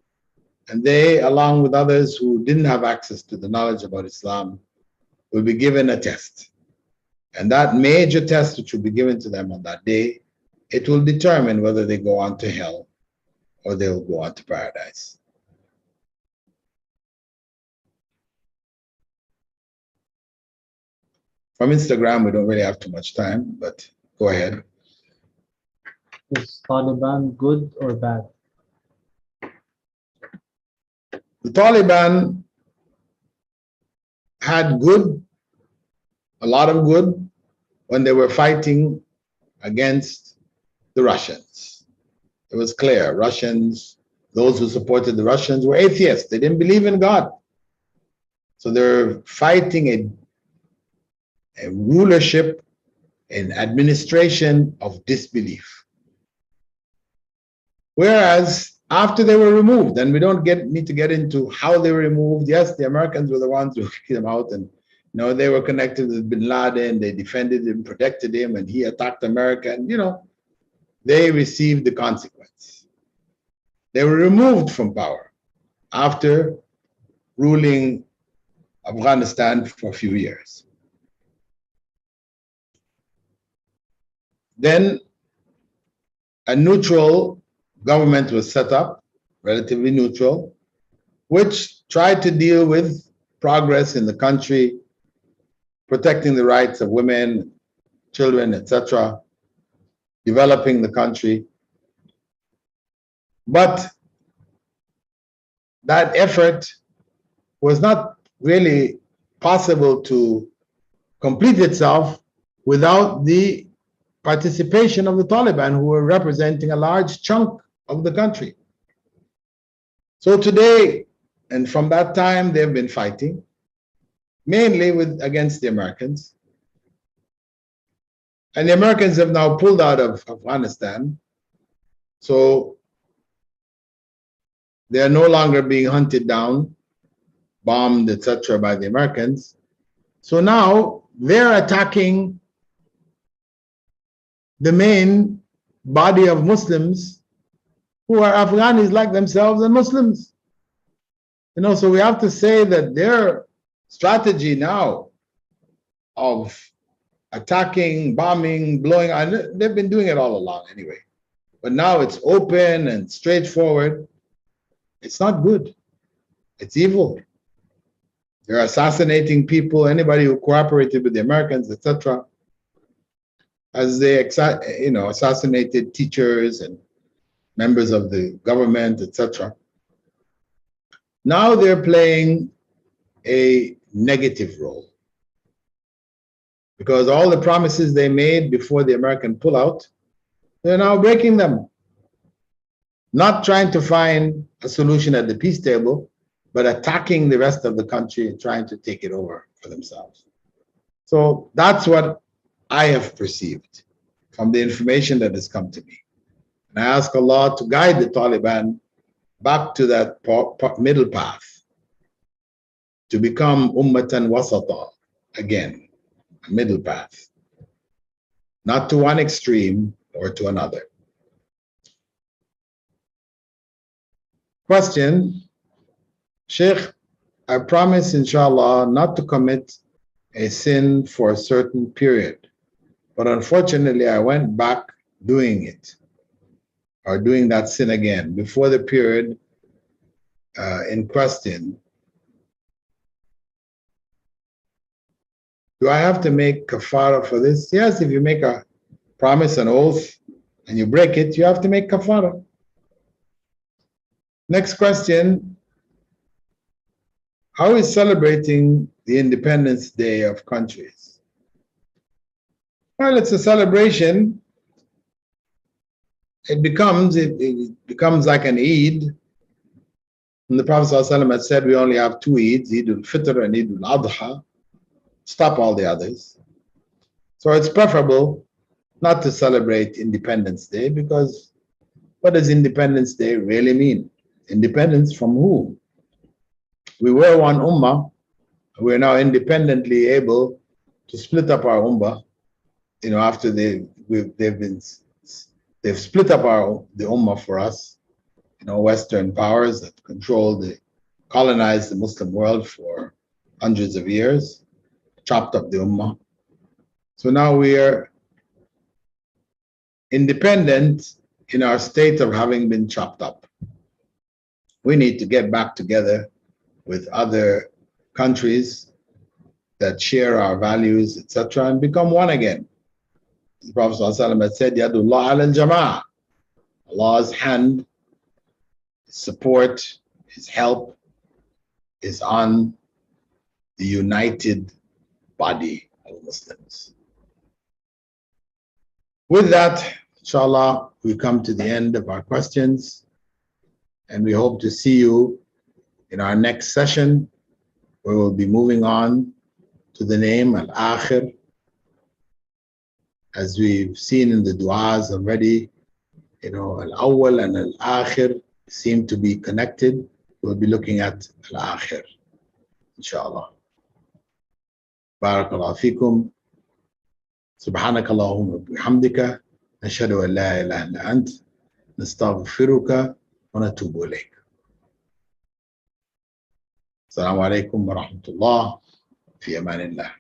Speaker 1: And they, along with others who didn't have access to the knowledge about Islam, will be given a test. And that major test which will be given to them on that day, it will determine whether they go on to hell or they will go on to paradise. From Instagram, we don't really have too much time, but go ahead.
Speaker 2: Is Taliban good or bad?
Speaker 1: The Taliban had good, a lot of good, when they were fighting against the Russians. It was clear, Russians, those who supported the Russians were atheists. They didn't believe in God. So they're fighting a rulership, an administration of disbelief. Whereas after they were removed, and we don't need to get into how they were removed. Yes, the Americans were the ones who kicked them out, and they were connected with bin Laden. They defended him, protected him, and he attacked America, and they received the consequence. They were removed from power after ruling Afghanistan for a few years. Then a neutral government was set up, relatively neutral, which tried to deal with progress in the country, protecting the rights of women, children, etc., developing the country. But that effort was not really possible to complete itself without the participation of the Taliban, who were representing a large chunk of the country. So today, and from that time, they've been fighting, mainly against the Americans. And the Americans have now pulled out of Afghanistan. So they are no longer being hunted down, bombed, etc., by the Americans. So now they're attacking the main body of Muslims who are Afghanis like themselves and Muslims. So we have to say that their strategy now of attacking, bombing, blowing, they've been doing it all along anyway. But now it's open and straightforward. It's not good. It's evil. They're assassinating people, anybody who cooperated with the Americans, etc., as they assassinated teachers and members of the government, etc. Now they're playing a negative role, because all the promises they made before the American pullout, they're now breaking them. Not trying to find a solution at the peace table, but attacking the rest of the country and trying to take it over for themselves. So that's what I have perceived from the information that has come to me. And I ask Allah to guide the Taliban back to that middle path, to become ummatan wasata again, a middle path, not to one extreme or to another. Question, Sheikh, I promise inshallah not to commit a sin for a certain period, but unfortunately I went back doing it, or doing that sin again before the period in question. Do I have to make kafara for this? Yes, if you make a promise, an oath, and you break it, you have to make kafara. Next question, how is celebrating the Independence Day of countries? Well, it's a celebration, it becomes like an Eid. And the Prophet ﷺ had said we only have two Eids, Eid al-Fitr and Eid al-Adha. Stop all the others. So it's preferable not to celebrate Independence Day, because what does Independence Day really mean? Independence from who? We were one ummah. We're now independently able to split up our ummah. You know, after they've split up the ummah for us. You know, Western powers that colonized the Muslim world for hundreds of years, chopped up the ummah. So now we are independent in our state of having been chopped up. We need to get back together with other countries that share our values, etc., and become one again. The Prophet ﷺ had said, Yadullah ala al-jama'ah. Allah's hand, His support, His help is on the united body of Muslims. With that, inshallah, we come to the end of our questions, and we hope to see you in our next session, where we'll be moving on to the name al-Akhir. As we've seen in the du'as already, you know, al-Awwal and al-Akhir seem to be connected. We'll be looking at al-Akhir, inshallah. Barakallahu feekum. سبحانك اللهم وبحمدك نشهد أن لا إله إلا أنت نستغفرك ونتوب إليك. السلام عليكم ورحمة الله. في أمان الله.